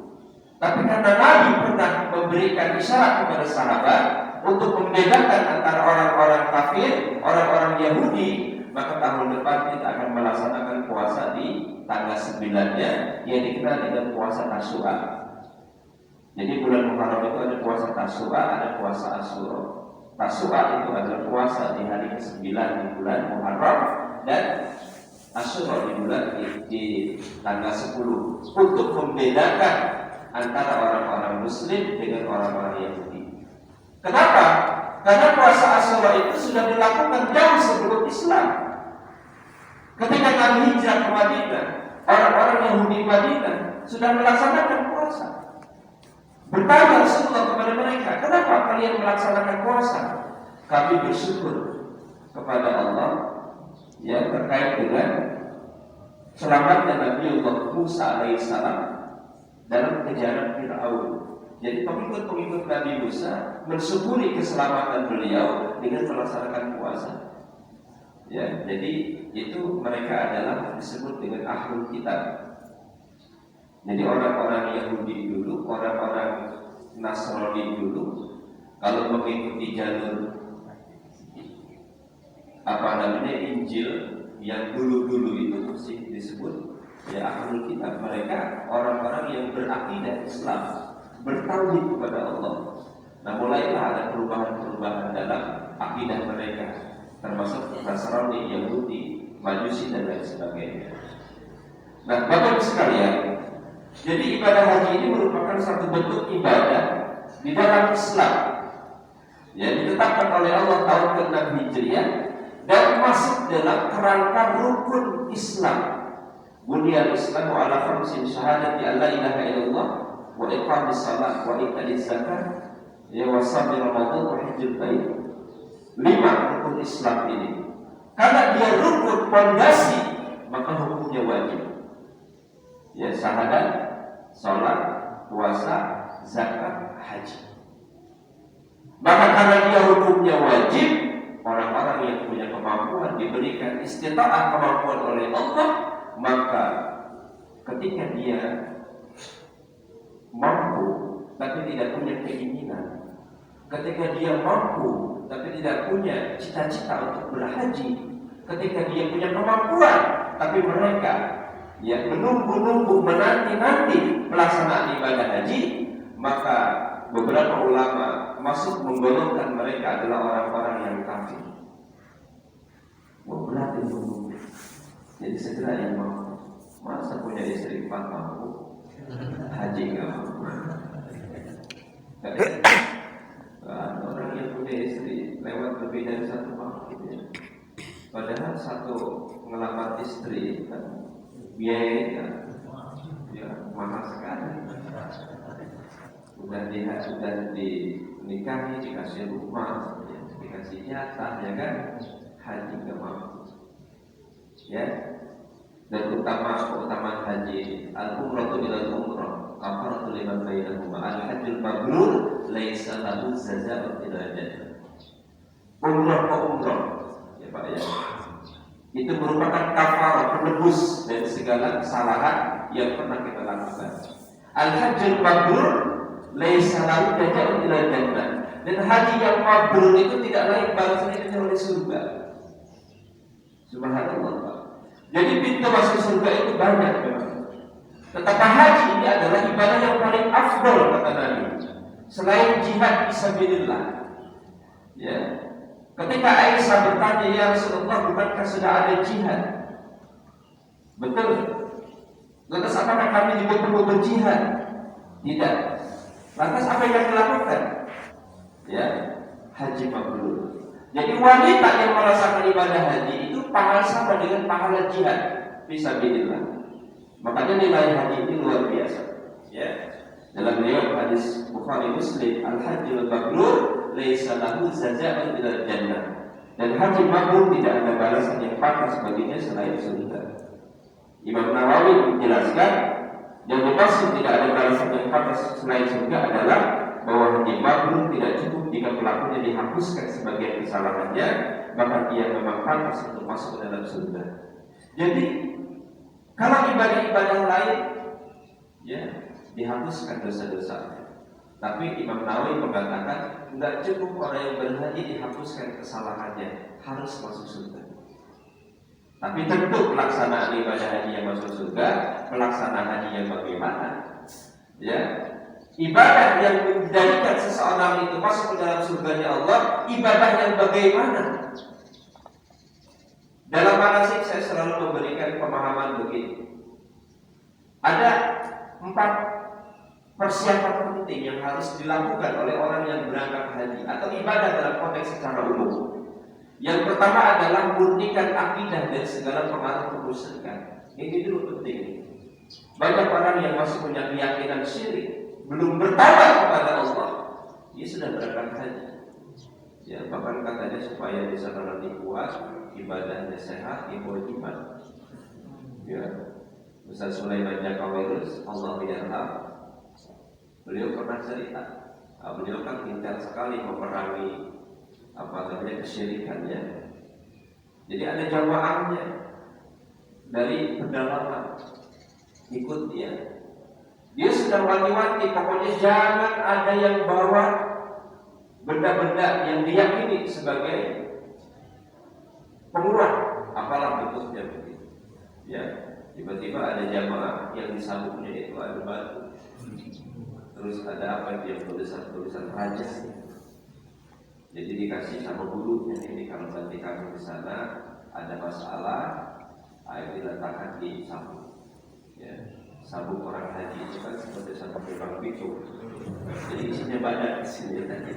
Tapi karena Nabi pernah memberikan isyarat kepada sahabat untuk membedakan antara orang-orang kafir, orang-orang Yahudi, maka tahun depan kita akan melaksanakan puasa di tanggal 9-nya yang dikenal dengan puasa Tasyura. Jadi bulan Muharram itu ada puasa Tasyura, ada puasa Asyura. Tasyura itu adalah puasa di hari ke-9 di bulan Muharram, dan Asyura di tanggal 10 untuk membedakan antara orang-orang Muslim dengan orang-orang Yahudi. Kenapa? Karena puasa Asyura itu sudah dilakukan jauh sebelum Islam. Ketika Nabi hijrah ke Madinah, orang-orang Yahudi Madinah sudah melaksanakan puasa. Bertanya Rasulullah kepada mereka, kenapa kalian melaksanakan puasa? Kami bersyukur kepada Allah yang terkait dengan selamatnya Nabi Musa alaihissalam dalam kejaran Fir'aun. Jadi pengikut-pengikut Nabi Musa mensyukuri keselamatan beliau dengan melaksanakan puasa. Ya, jadi itu mereka adalah disebut dengan ahlul kitab. Jadi orang-orang Yahudi dulu, orang-orang Nasrani dulu, kalau mengikuti jalur Injil yang dulu-dulu itu masih disebut ya ahlul kitab. Mereka orang-orang yang berakidah Islam, bertauhid kepada Allah. Nah, mulailah ada perubahan-perubahan dalam akidah mereka, termasuk Nasrani, Yahudi, Majusi dan lain sebagainya. Nah, Bapak Ibu sekalian, jadi ibadah haji ini merupakan satu bentuk ibadah di dalam Islam, ya, ditetapkan oleh Allah tahun ke-6 Hijriah dan masuk dalam kerangka rukun Islam. Bunyal Islamu ala khamsin syahadati alla ilaha illallah wa iqamis shalah wa ita'iz zakat ya wa shaumi ramadan wa hajjul bait. 5 rukun Islam ini, karena dia rukun fondasi, maka hukumnya wajib. Ya, syahadat, salat, puasa, zakat, haji. Maka karena dia hukumnya wajib, orang-orang yang punya kemampuan diberikan istita'ah kemampuan oleh Allah, maka ketika dia mampu tapi tidak punya keinginan, ketika dia mampu tapi tidak punya cita-cita untuk berhaji, ketika dia punya kemampuan tapi mereka yang menunggu-nunggu, menanti-nanti pelaksanaan ibadah haji, maka beberapa ulama masuk menggolongkan mereka adalah orang-orang yang kafir. Berarti menunggu. Jadi segera yang mau, masa punya istri 4 mampu, haji nggak mampu. Orang yang punya istri lewat lebih dari 1 mampu, ya. Padahal satu ngelamar istri kan biayanya ya mahal sekali. Sudah dinikahi, dikasih rumah, ya, dikasih jatah, ya kan, haji nggak mampu, ya. Dan keutamaan haji, al-umratu ilal umrah kafaratu liman bainahuma, al-hajjul mabrur laisa lahu jazaa'un illa jannah. Umrah ke umrah, ya Pak, ya, itu merupakan kafarah, penebus dari segala kesalahan yang pernah kita lakukan. Al-hajjul mabrur laisa lahu jazaa'un illa jannah. Dan haji yang mabrur itu tidak lain balasannya kecuali surga. Subhanallah, Pak. Jadi pintu masuk surga itu banyak memang. Tetapi haji ini adalah ibadah yang paling afdol kata Nabi, selain jihad fisabilillah. Ya. Ketika Aisyah bertanya, ya Rasulullah, bukankah sudah ada jihad? Betul. Lantas apakah kami juga perlu berjihad? Tidak. Lantas apa yang dilakukan? Ya, haji mabrur. Jadi wanita yang merasakan ibadah haji itu pahala sama dengan pahala jihad fisabilillah. Makanya nilai haji ini luar biasa. Ya. Dalam riwayat hadis Bukhari Muslim, al-hajjul mabrur laisa lahu jazaa'un illa jannah. Dan haji mabrur tidak ada balasan yang pantas baginya selain surga. Imam Nawawi menjelaskan yang dimaksud tidak ada balasan yang pantas selain surga adalah bahwa haji mabrur tidak cukup jika pelakunya dihapuskan sebagian kesalahannya, maka dia memang pantas untuk masuk ke dalam surga. Jadi kalau ibadah-ibadah lain, ya, dihapuskan dosa-dosanya. Tapi Imam Nawawi mengatakan tidak cukup orang yang berhaji dihapuskan kesalahannya, harus masuk surga. Tapi tentu pelaksanaan ibadah haji yang masuk surga, pelaksanaan haji yang bagaimana? Ya, ibadah yang menjadikan seseorang itu masuk ke dalam surganya Allah, ibadah yang bagaimana? Dalam manasik saya selalu memberikan pemahaman begini. Ada 4 persiapan penting yang harus dilakukan oleh orang yang berangkat haji atau ibadah dalam konteks secara umum. Yang pertama adalah murnikan akidah dari segala pengaruh kemusyrikan. Ini dulu penting. Banyak orang yang masih punya keyakinan syirik, belum bertawaf kepada Allah, dia sudah berangkat haji. Ya, bahkan katanya supaya bisa nanti kuat, ibadahnya sehat, ibadah. Ya, Ustaz Sulaiman Jakawirus, Allah yarham, beliau pernah cerita, beliau kan pintar sekali memerangi kesyirikannya. Jadi ada jamaahnya dari pedalaman ikut dia. Dia sudah wanti-wanti, pokoknya jangan ada yang bawa benda-benda yang diyakini sebagai pengurang, apalah bentuknya begitu. Ya, tiba-tiba ada jamaah yang disambungnya itu ada batu. Terus ada apa yang tulisan raja. Jadi dikasih sama gurunya, ini kalau nanti kamu di sana ada masalah, air diletakkan di sabuk. Ya, sabuk orang haji itu kan seperti sabuk gerbang pintu. Jadi isinya banyak di sini tadi.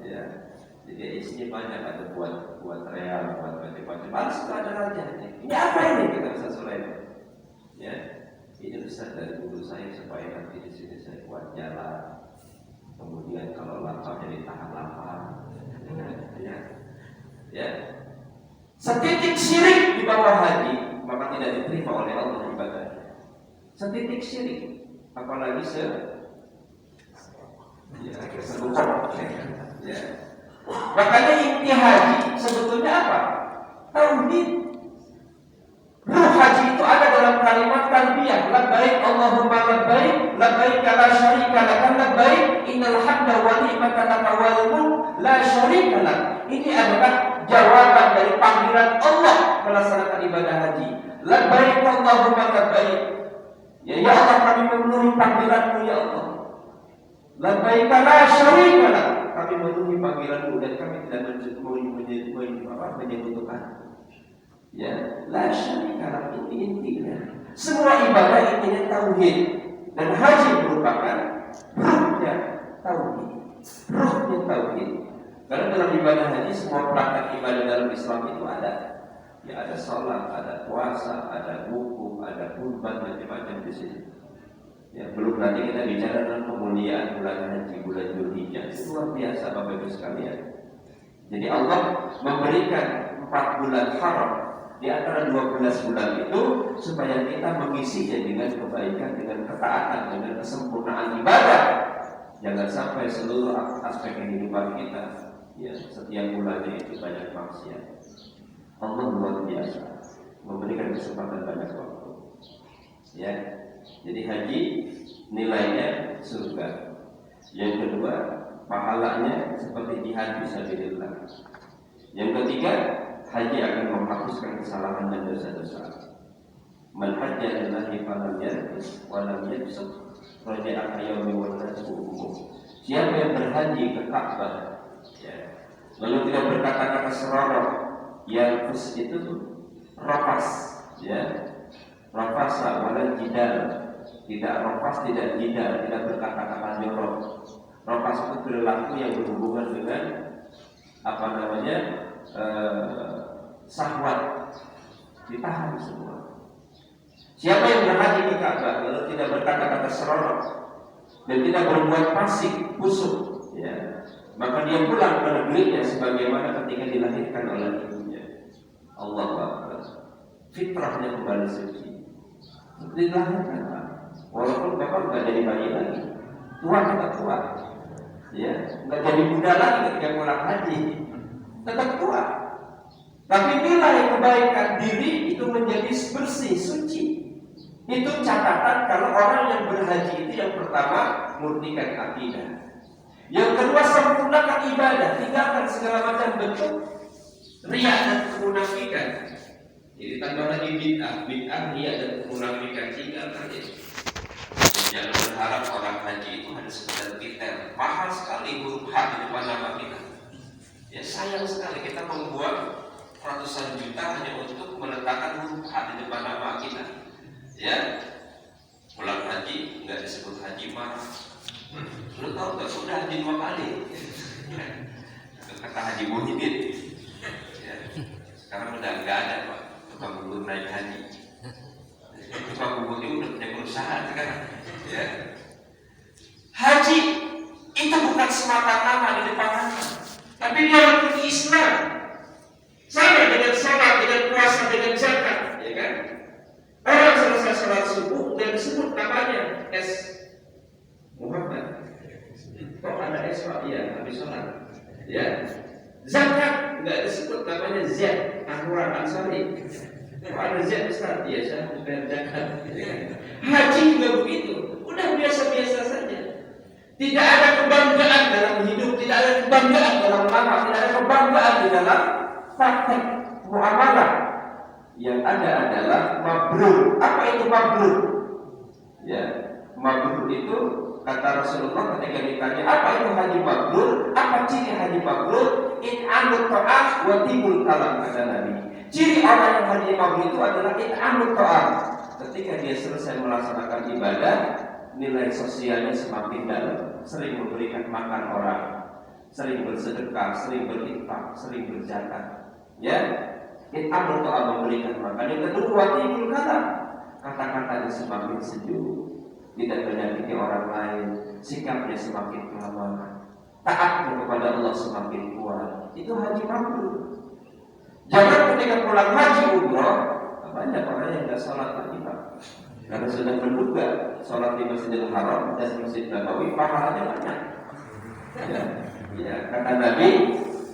Ya, jadi isinya banyak, ada buat real, buat macam-macam. Harus ada raja. Ini apa ini kita bisa Sulaiman? Ya, ini besar dari guru saya supaya nanti di sini saya kuat jalan. Kemudian kalau laparnya ditahan lapar. Ya. Setitik syirik di bawah haji maka tidak diterima oleh Allah ibadahnya. Setitik syirik, apalagi sebutkan. Ya. Makanya inti haji sebetulnya apa? Tauhid. Ruh haji itu ada dalam kalimat talbiyah, labbaik Allahumma labbaik, labbaik la syarika lak, labbaik innal hamda wa ni'mata lak wal mulk la syarika lak. Ini adalah jawaban dari panggilan Allah melaksanakan ibadah haji. Labbaik Allahumma labbaik. Ya Allah, kami memenuhi panggilan-Mu ya Allah. Labbaik la syarika lak. Kami memenuhi panggilan-Mu dan kami tidak menyebutkan. Ya, la syarika ini intinya. Semua ibadah intinya tauhid, dan haji merupakan ruhnya tauhid. Ruhnya tauhid. Karena dalam ibadah haji semua praktek ibadah dalam Islam itu ada. Ya, ada sholat, ada puasa, ada wukuf, ada kurban, macam-macam di sini. Ya, belum nanti kita bicara tentang kemuliaan bulan haji, bulan Dzulhijjah. Itu luar biasa Bapak Ibu sekalian. Jadi Allah memberikan 4 bulan haram di antara 12 bulan itu supaya kita mengisinya dengan kebaikan, dengan ketaatan, dengan kesempurnaan ibadah. Jangan sampai seluruh aspek kehidupan kita, ya, setiap bulannya itu banyak maksiat. Allah luar biasa memberikan kesempatan banyak waktu. Ya, jadi haji nilainya surga. Yang kedua, pahalanya seperti jihad fisabilillah. Yang ketiga, haji akan menghapuskan kesalahan dan dosa-dosa. Man hajja lillahi falam yarfus wa lam yafsuq raja'a yawmi waladatu ummuh. Siapa yang berhaji ke Ka'bah, ya, lalu tidak berkata-kata serorok, yarfus itu rafas, ya, rafasa wala jidal, tidak rafas, tidak jidal, tidak berkata-kata jorok. Rafas itu perilaku yang berhubungan dengan apa namanya, syahwat, ditahan semua. Siapa yang berhaji ke Ka'bah lalu tidak berkata-kata serorok dan tidak berbuat fasik, busuk, ya, maka dia pulang ke negerinya sebagaimana ketika dilahirkan oleh ibunya. Allahu Akbar. Fitrahnya kembali suci. Dilahirkan, walaupun bapak nggak jadi bayi lagi, tua tetap tua, ya, nggak jadi muda lagi ketika pulang haji, tetap tua. Tapi nilai kebaikan diri itu menjadi bersih, suci. Itu catatan kalau orang yang berhaji itu yang pertama murnikan akidah. Yang kedua sempurnakan ibadah, tinggalkan segala macam bentuk riya dan kemunafikan. Jadi tambah lagi bid'ah, riya dan kemunafikan, tinggalkan itu. Jangan berharap orang haji itu hanya sekedar titel. Mahal sekali huruf H di depan nama kita. Ya sayang sekali kita membuat ratusan juta hanya untuk meletakkan huruf H di depan nama kita. Ya, pulang haji nggak disebut haji marah. Lu tahu nggak, sudah haji 2 kali. Kata Haji Muhyiddin. Ya, sekarang udah nggak ada Pak tukang bubur naik haji. Tukang bubur itu udah punya perusahaan sekarang. Ya. Haji itu bukan semata nama di depan nama, tapi dia rukun Islam. Sama dengan salat, dengan puasa, dengan zakat, ya kan? Orang selesai sholat subuh dan disebut namanya S Muhammad. Kok ada S Pak? Iya, habis sholat. Ya. Zakat nggak disebut namanya Z Ahmad Ansari. Kok ada Z Ustaz? Iya, saya harus bayar zakat. Haji juga begitu. Udah biasa-biasa saja. Tidak ada kebanggaan dalam hidup, tidak ada kebanggaan dalam nama, tidak ada kebanggaan di dalam praktek muamalah. Yang ada adalah mabrur. Apa itu mabrur? Ya, mabrur itu kata Rasulullah ketika ditanya apa itu haji mabrur, apa ciri haji mabrur? In'amut ta'am wa tibul kalam, kata Nabi. Ciri orang yang haji mabrur itu adalah in'amut ta'am. Ketika dia selesai melaksanakan ibadah, nilai sosialnya semakin dalam, sering memberikan makan orang, sering bersedekah, sering berinfak, sering berzakat. Ya, Amr Ta'ala memberikan makan. Yang kedua, timbul kata kata-katanya semakin sejuk, tidak menyakiti orang lain, sikapnya semakin ramah, taatnya kepada Allah semakin kuat. Itu haji mabrur. Jangan ketika pulang haji umroh, banyak orang yang tidak sholat lagi Pak, karena sudah menduga sholat di Masjidil Haram dan Masjid Nabawi pahalanya banyak. Ya, kata Nabi,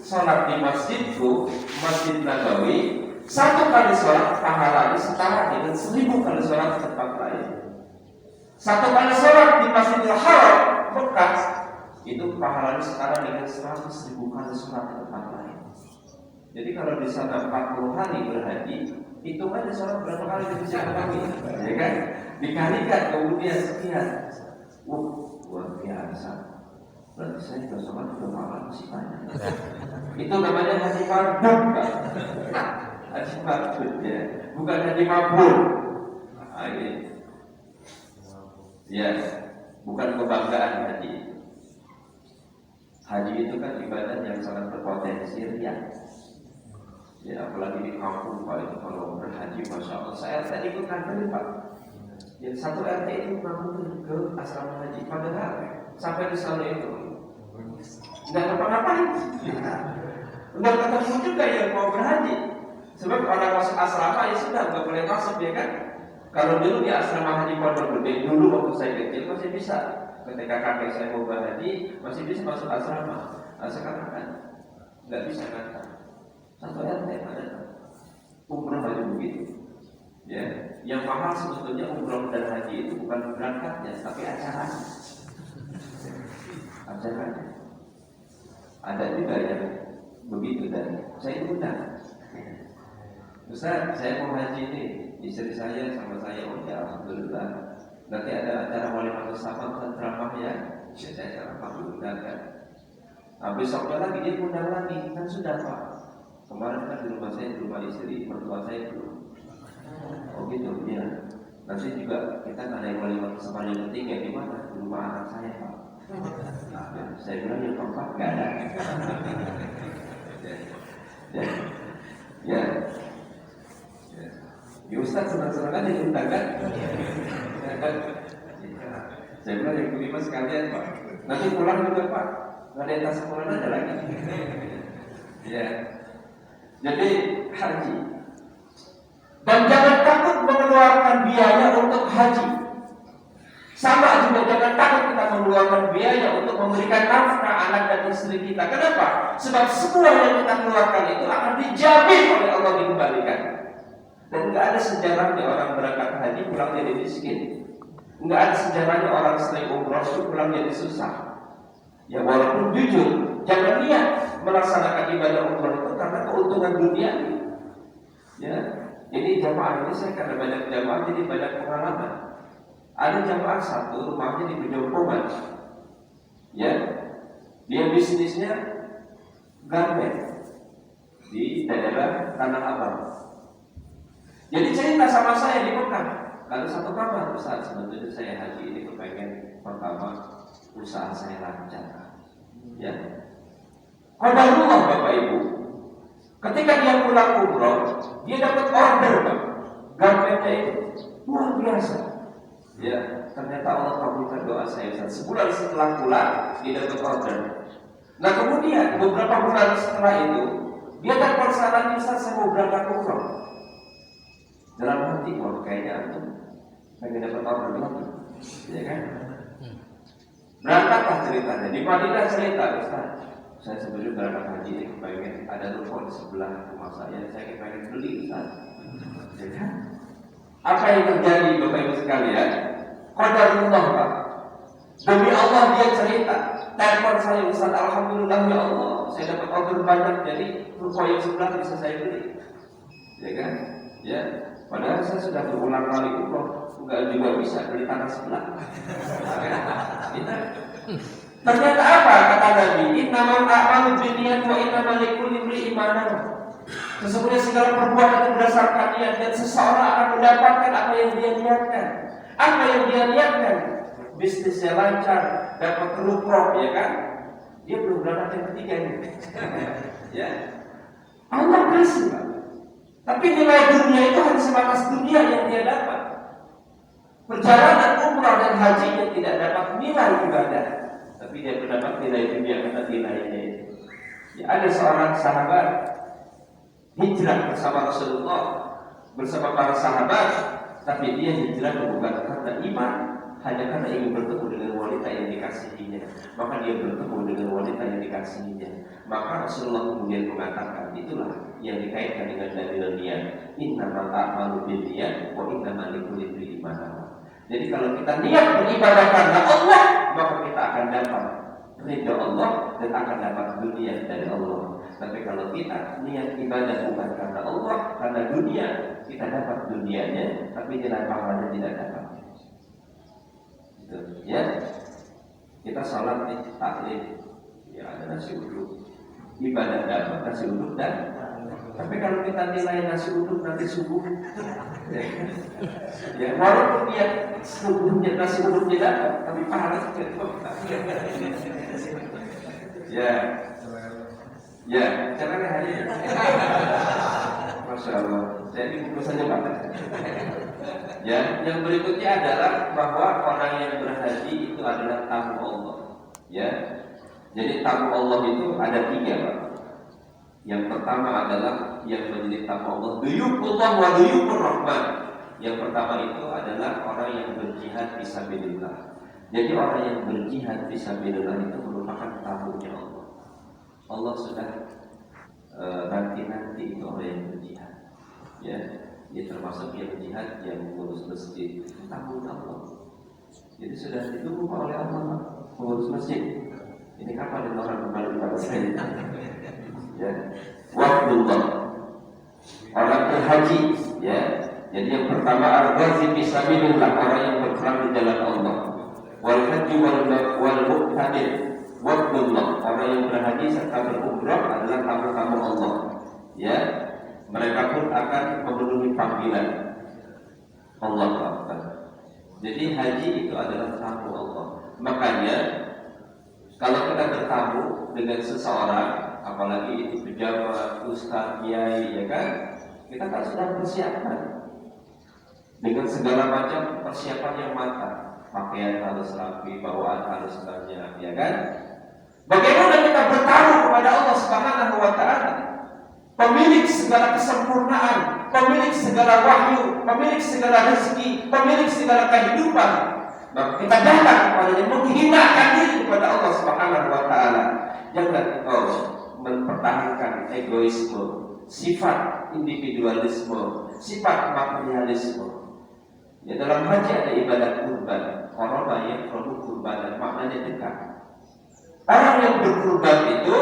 sholat di masjidku, Masjid Nabawi, 1 kali sholat pahalanya setara dengan 1000 kali sholat di tempat lain. 1 kali sholat di Masjidil Haram Mekah itu pahalanya setara dengan 100.000 kali sholat di tempat lain. Jadi kalau di sana 40 hari berhaji, itu aja sholat berapa kali di Masjid Nabawi, ya kan? Dikalikan kemudian sekian. Luar biasa. Berarti saya juga sholat juga malah masih banyak. Itu namanya haji marduk. Haji bagus ya, bukan haji mabrur. Nah, ini. Ya, bukan kebanggaan haji. Haji itu kan ibadah yang sangat berpotensi riya. Ya, apalagi di kampung Pak itu kalau berhaji, masya Allah. Saya tadi ikut kantor Pak. Ya, satu RT itu mampir ke asrama haji. Padahal sampai di sana itu nggak ngapa-ngapain. Nggak ketemu juga yang mau berhaji. Sebab orang masuk asrama ya sudah nggak boleh masuk ya kan. Kalau dulu di asrama haji Pondok Gede dulu waktu saya kecil masih bisa. Ketika kakek saya mau berhaji masih bisa masuk asrama. Nah, sekarang kan nggak bisa kan. Satu RT ada umroh aja begitu. Ya, yang mahal sebetulnya umroh dan haji itu bukan berangkatnya, tapi acaranya. Acaranya. Ada juga yang begitu dan saya undang. Ustaz, saya mau haji ini, istri saya sama saya, oh ya alhamdulillah. Nanti ada acara wali madrasah sama dan ceramah ya, saya ceramah diundangkan. Nah, besoknya lagi dia undang lagi, kan sudah Pak. Kemarin kan di rumah saya, di rumah istri, mertua saya belum. Oh gitu, ya. Nanti juga kita ngadain wali madrasah yang ketiga di mana? Di rumah anak saya Pak. Nah, saya bilang yang keempat nggak ada. Ya. Ya Ustaz senang-senang aja diundang kan? Saya bilang yang kelima sekalian Pak. Nanti pulang juga Pak. Nggak ada tas pulang aja lagi. Ya. Jadi haji. Dan jangan takut mengeluarkan biaya untuk haji. Sama juga jangan takut kita mengeluarkan biaya untuk memberikan nafkah anak dan istri kita. Kenapa? Sebab semua yang kita keluarkan itu akan dijamin oleh Allah dikembalikan. Dan nggak ada sejarahnya orang berangkat haji pulang jadi miskin. Nggak ada sejarahnya orang sering umroh pulang jadi susah. Ya walaupun jujur, jangan lihat melaksanakan ibadah umroh itu karena keuntungan dunia. Ya, ini jamaah ini saya karena banyak jamaah jadi banyak pengalaman. Ada jamaah satu rumahnya di Pejompongan. Ya, dia bisnisnya garmen di daerah Tanah Abang. Jadi cerita sama saya di Mekah. Kalau satu kamar Ustaz, sebetulnya saya haji ini kepengen pertama usaha saya lancar. Ya. Qadarullah Bapak Ibu. Ketika dia pulang umroh, dia dapat order Pak. Garmennya itu luar biasa. Ya, ternyata Allah kabulkan doa saya Ustaz. Sebulan setelah pulang, dia dapat order. Nah kemudian beberapa bulan setelah itu, dia dapat saran Ustaz, saya mau berangkat umroh. Dalam hati, wah kayaknya antum pengen dapat order lagi, ya kan? Berangkatlah ceritanya. Di Madinah cerita, Ustaz, saya sebelum berangkat haji ini kepengen ada ruko di sebelah rumah saya kepengen beli Ustaz. Ya kan? Apa yang terjadi Bapak Ibu sekalian? Qadarullah Pak. Demi Allah dia cerita. Telepon saya Ustaz, alhamdulillah ya Allah, saya dapat order banyak jadi ruko yang sebelah bisa saya beli. Ya kan? Ya. Padahal saya sudah berulang kali umroh, enggak juga bisa beli tanah sebelah. Ternyata apa kata Nabi? Innamal a'malu binniyat wa innamal likulli imri'in ma nawa. Sesungguhnya segala perbuatan itu berdasarkan niat dan seseorang akan mendapatkan apa yang dia niatkan. Apa yang dia niatkan? Bisnisnya lancar, dapat ruko, ya kan? Dia belum berangkat yang ketiga ini. Ya, Allah kasih Pak. Tapi nilai dunia itu hanya sebatas dunia yang dia dapat. Perjalanan umrah dan haji yang tidak dapat nilai ibadah, tapi dia mendapat nilai dunia kata nilainya itu. Ya, ada seorang sahabat hijrah bersama Rasulullah, bersama para sahabat, tapi dia hijrah bukan karena iman, hanya karena ingin bertemu dengan wanita yang dikasihinya. Maka dia bertemu dengan wanita yang dikasihinya. Maka Rasulullah kemudian mengatakan, itulah yang dikaitkan dengan dalil niat. Innamal a'malu binniyat wa innamal likulli imri'in ma nawa. Jadi kalau kita niat beribadah karena Allah, maka kita akan dapat ridha Allah dan akan dapat dunia dari Allah. Tapi kalau kita niat ibadah bukan karena Allah, karena dunia, kita dapat dunianya, tapi nilai pahalanya tidak dapat. Gitu, ya. Kita salat taklim, ya ada nasi uduk. Ibadah dapat nasi uduk dan Tapi kalau kita nilai nasi uduk nanti subuh, ya walaupun dia subuhnya nasi uduknya dapat, tapi pahala juga. Ya, caranya hari ini. Masya Allah, saya ini bungkusannya banget. Ya, yang berikutnya adalah bahwa orang yang berhaji itu adalah tamu Allah. Ya, jadi tamu Allah itu ada 3, Pak. Yang pertama adalah yang menjadi tamu Allah, duyufullah wa duyufur rahman. Yang pertama itu adalah orang yang berjihad fisabilillah. Jadi orang yang berjihad fisabilillah itu merupakan tamunya Allah. Allah sudah nanti itu orang yang berjihad. Ya, dia termasuk yang jihad, yang mengurus masjid, tamunya Allah. Jadi sudah ditunggu oleh Allah mengurus masjid. Ini kapan orang kembali kepada saya? Ya, wafdullah, orang berhaji, ya. Jadi yang pertama al-ghazi fisabilillah, orang yang berperang di jalan Allah. Wal haji wal muqtadir, wafdullah, orang yang berhaji serta berumrah adalah tamu-tamu Allah. Ya, mereka pun akan memenuhi panggilan Allah Akbar. Jadi haji itu adalah tamu Allah. Makanya kalau kita bertamu dengan seseorang, apalagi itu pejabat, ustaz, kiai, ya kan, kita kan sudah persiapkan dengan segala macam persiapan yang matang. Pakaian harus rapi, bawaan harus banyak, ya kan? Bagaimana kita bertamu kepada Allah Subhanahu wa Ta'ala, pemilik segala kesempurnaan, pemilik segala wahyu, pemilik segala rezeki, pemilik segala kehidupan. Maka kita datang kepadanya, menghinakan diri kepada Allah Subhanahu wa Ta'ala. Jangan engkau mempertahankan egoisme, sifat individualisme, sifat materialisme. Ya, dalam haji ada ibadat kurban, orang yang perlu kurban, maknanya dekat. Orang yang berkurban itu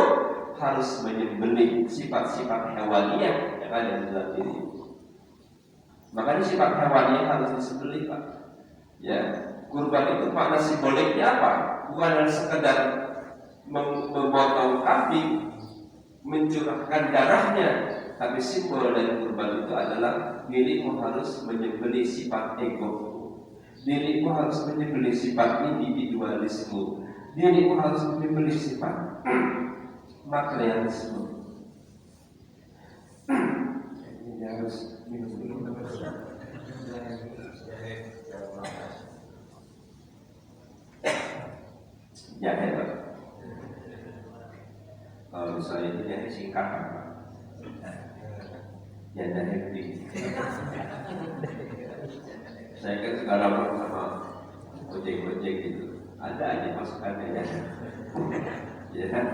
harus menyembelih sifat-sifat hewaniah yang ada di dalam diri. Makanya sifat hewaniah harus disembelih, Pak. Ya, kurban itu makna simboliknya apa? Bukan sekedar memotong kambing, mencurahkan darahnya, tapi simbol dari kurban itu adalah dirimu harus menyembelih sifat ego, dirimu harus menyembelih sifat individualisme, dirimu harus menyembelih sifat materialisme. Ini harus minum dulu. Ya, hebat. Kalau saya ini jadi singkatan, ya dan happy. Saya kan segala macam sama ojek gitu, ada aja masukannya ya. Ya kan?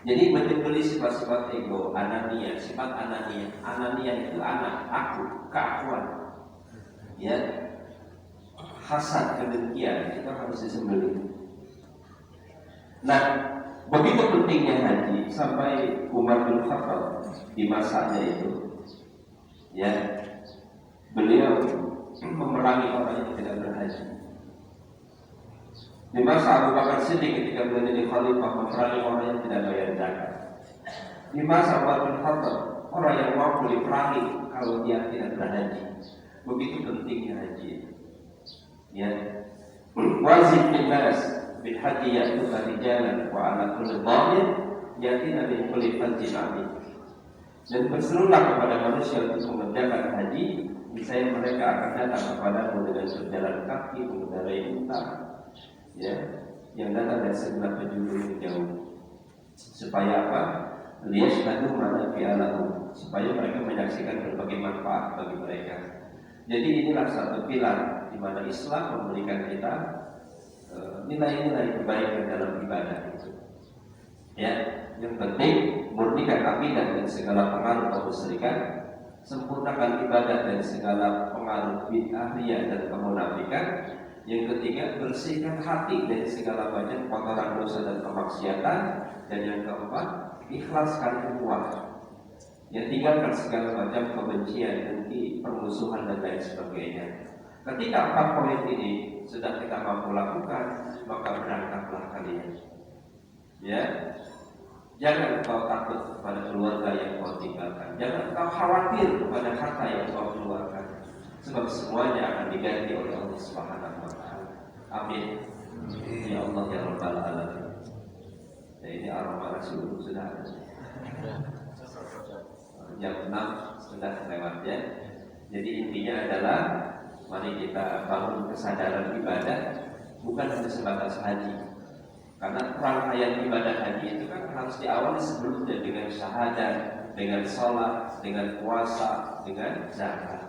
Jadi menyembelih sifat-sifat ego, anania, sifat anania. Anania itu anak, aku, keakuan. Ya, hasad, kedengkian itu harus disembelih. Nah, begitu pentingnya haji sampai Umar bin Khattab di masanya itu, ya, beliau memerangi orang yang tidak berhaji. Di masa Abu Bakar Siddiq ketika beliau jadi khalifah, memerangi orang yang tidak bayar zakat. Di masa Umar bin Khattab, orang yang mampu diperangi kalau dia tidak berhaji. Begitu pentingnya haji. Ya, wajib nas bil haji yaitu rijalan wa ala kulli dhamir yatina min kulli fajjin amin. Dan berserulah kepada manusia untuk mengerjakan haji, misalnya mereka akan datang kepadamu dengan berjalan kaki mengendarai unta, ya, yang datang dari sebelah penjuru yang jauh. Supaya apa? Liyashhadu ma fi'alahu, supaya mereka menyaksikan berbagai manfaat bagi mereka. Jadi inilah satu pilar di mana Islam memberikan kita nilai-nilai kebaikan dalam ibadah itu. Ya, yang penting murnikan akidah dan segala pengaruh kemusyrikan, sempurnakan ibadah dan segala pengaruh bid'ah dan kemunafikan. Yang ketiga, bersihkan hati dari segala macam kotoran dosa dan kemaksiatan. Dan yang keempat, ikhlaskan ukhuwah. Yang tinggalkan segala macam kebencian, dengki, permusuhan dan lain sebagainya. Ketika 4 poin ini sudah kita mampu lakukan, maka berangkatlah kalian. Ya, Jangan kau takut kepada keluarga yang kau tinggalkan. Jangan kau khawatir kepada harta yang kau keluarkan. Sebab semuanya akan diganti oleh Allah Subhanahu wa Ta'ala. Amin. Ya Allah ya Rabbal Alamin. Ya, ini aroma sudah ada. Jam 6 sudah lewat ya. Jadi intinya adalah mari kita bangun kesadaran ibadah bukan hanya sebatas haji. Karena rangkaian ibadah haji itu kan harus diawali sebelumnya dengan syahadat, dengan sholat, dengan puasa, dengan zakat.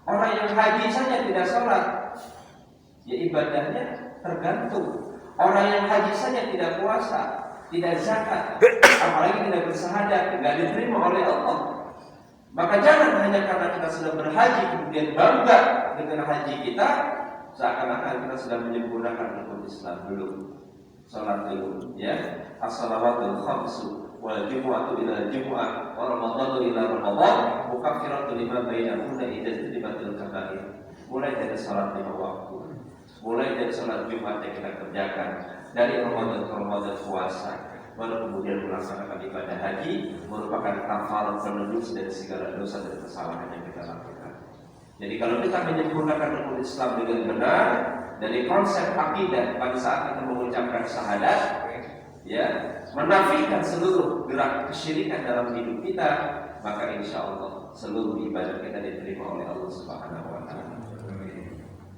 Orang yang haji saja tidak sholat, ya ibadahnya tergantung. Orang yang haji saja tidak puasa, tidak zakat, apalagi tidak bersyahadat, tidak diterima oleh Allah. Maka jangan hanya karena kita sudah berhaji kemudian bangga dengan haji kita, seakan-akan kita sudah menyempurnakan rukun Islam. Belum. Salat dulu ya. As-salawatul khamsu wal jumu'atu ila jumu'ah wa ramadhanu ila ramadhan mukaffiratun lima bainahunna idza tutibatul kabair. Mulai dari salat 5 waktu, mulai dari salat Jumat yang kita kerjakan, dari Ramadan ke Ramadan puasa, lalu kemudian melaksanakan ibadah haji merupakan kafarat penebus dari segala dosa dan kesalahan yang kita lakukan. Jadi kalau kita menyempurnakan rukun Islam dengan benar dari konsep akidah pada saat kita mengucapkan syahadat, ya, menafikan seluruh gerak kesyirikan dalam hidup kita, maka insya Allah seluruh ibadah kita diterima oleh Allah Subhanahu wa Ta'ala.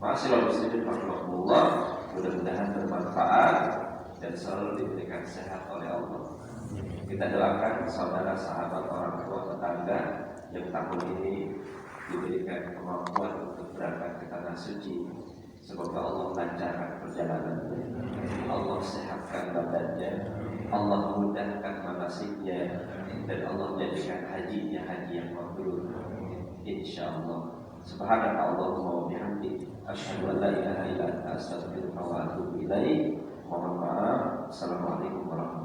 Ma'asyiral muslimin rahimakumullah, mudah-mudahan bermanfaat dan selalu diberikan sehat oleh Allah. Kita doakan saudara, sahabat, orang tua, tetangga yang tahun ini diberikan kemampuan untuk berangkat ke tanah suci. Semoga Allah lancarkan perjalanannya, Allah sehatkan badannya, Allah mudahkan manasiknya, dan Allah jadikan hajinya haji yang mabrur. Insyaallah. Subhanallahumma wa bihamdihi asyhadu an la ilaha illa anta astaghfiruka wa atubu ilaik. Mohon maaf. Assalamualaikum warahmatullahi wabarakatuh.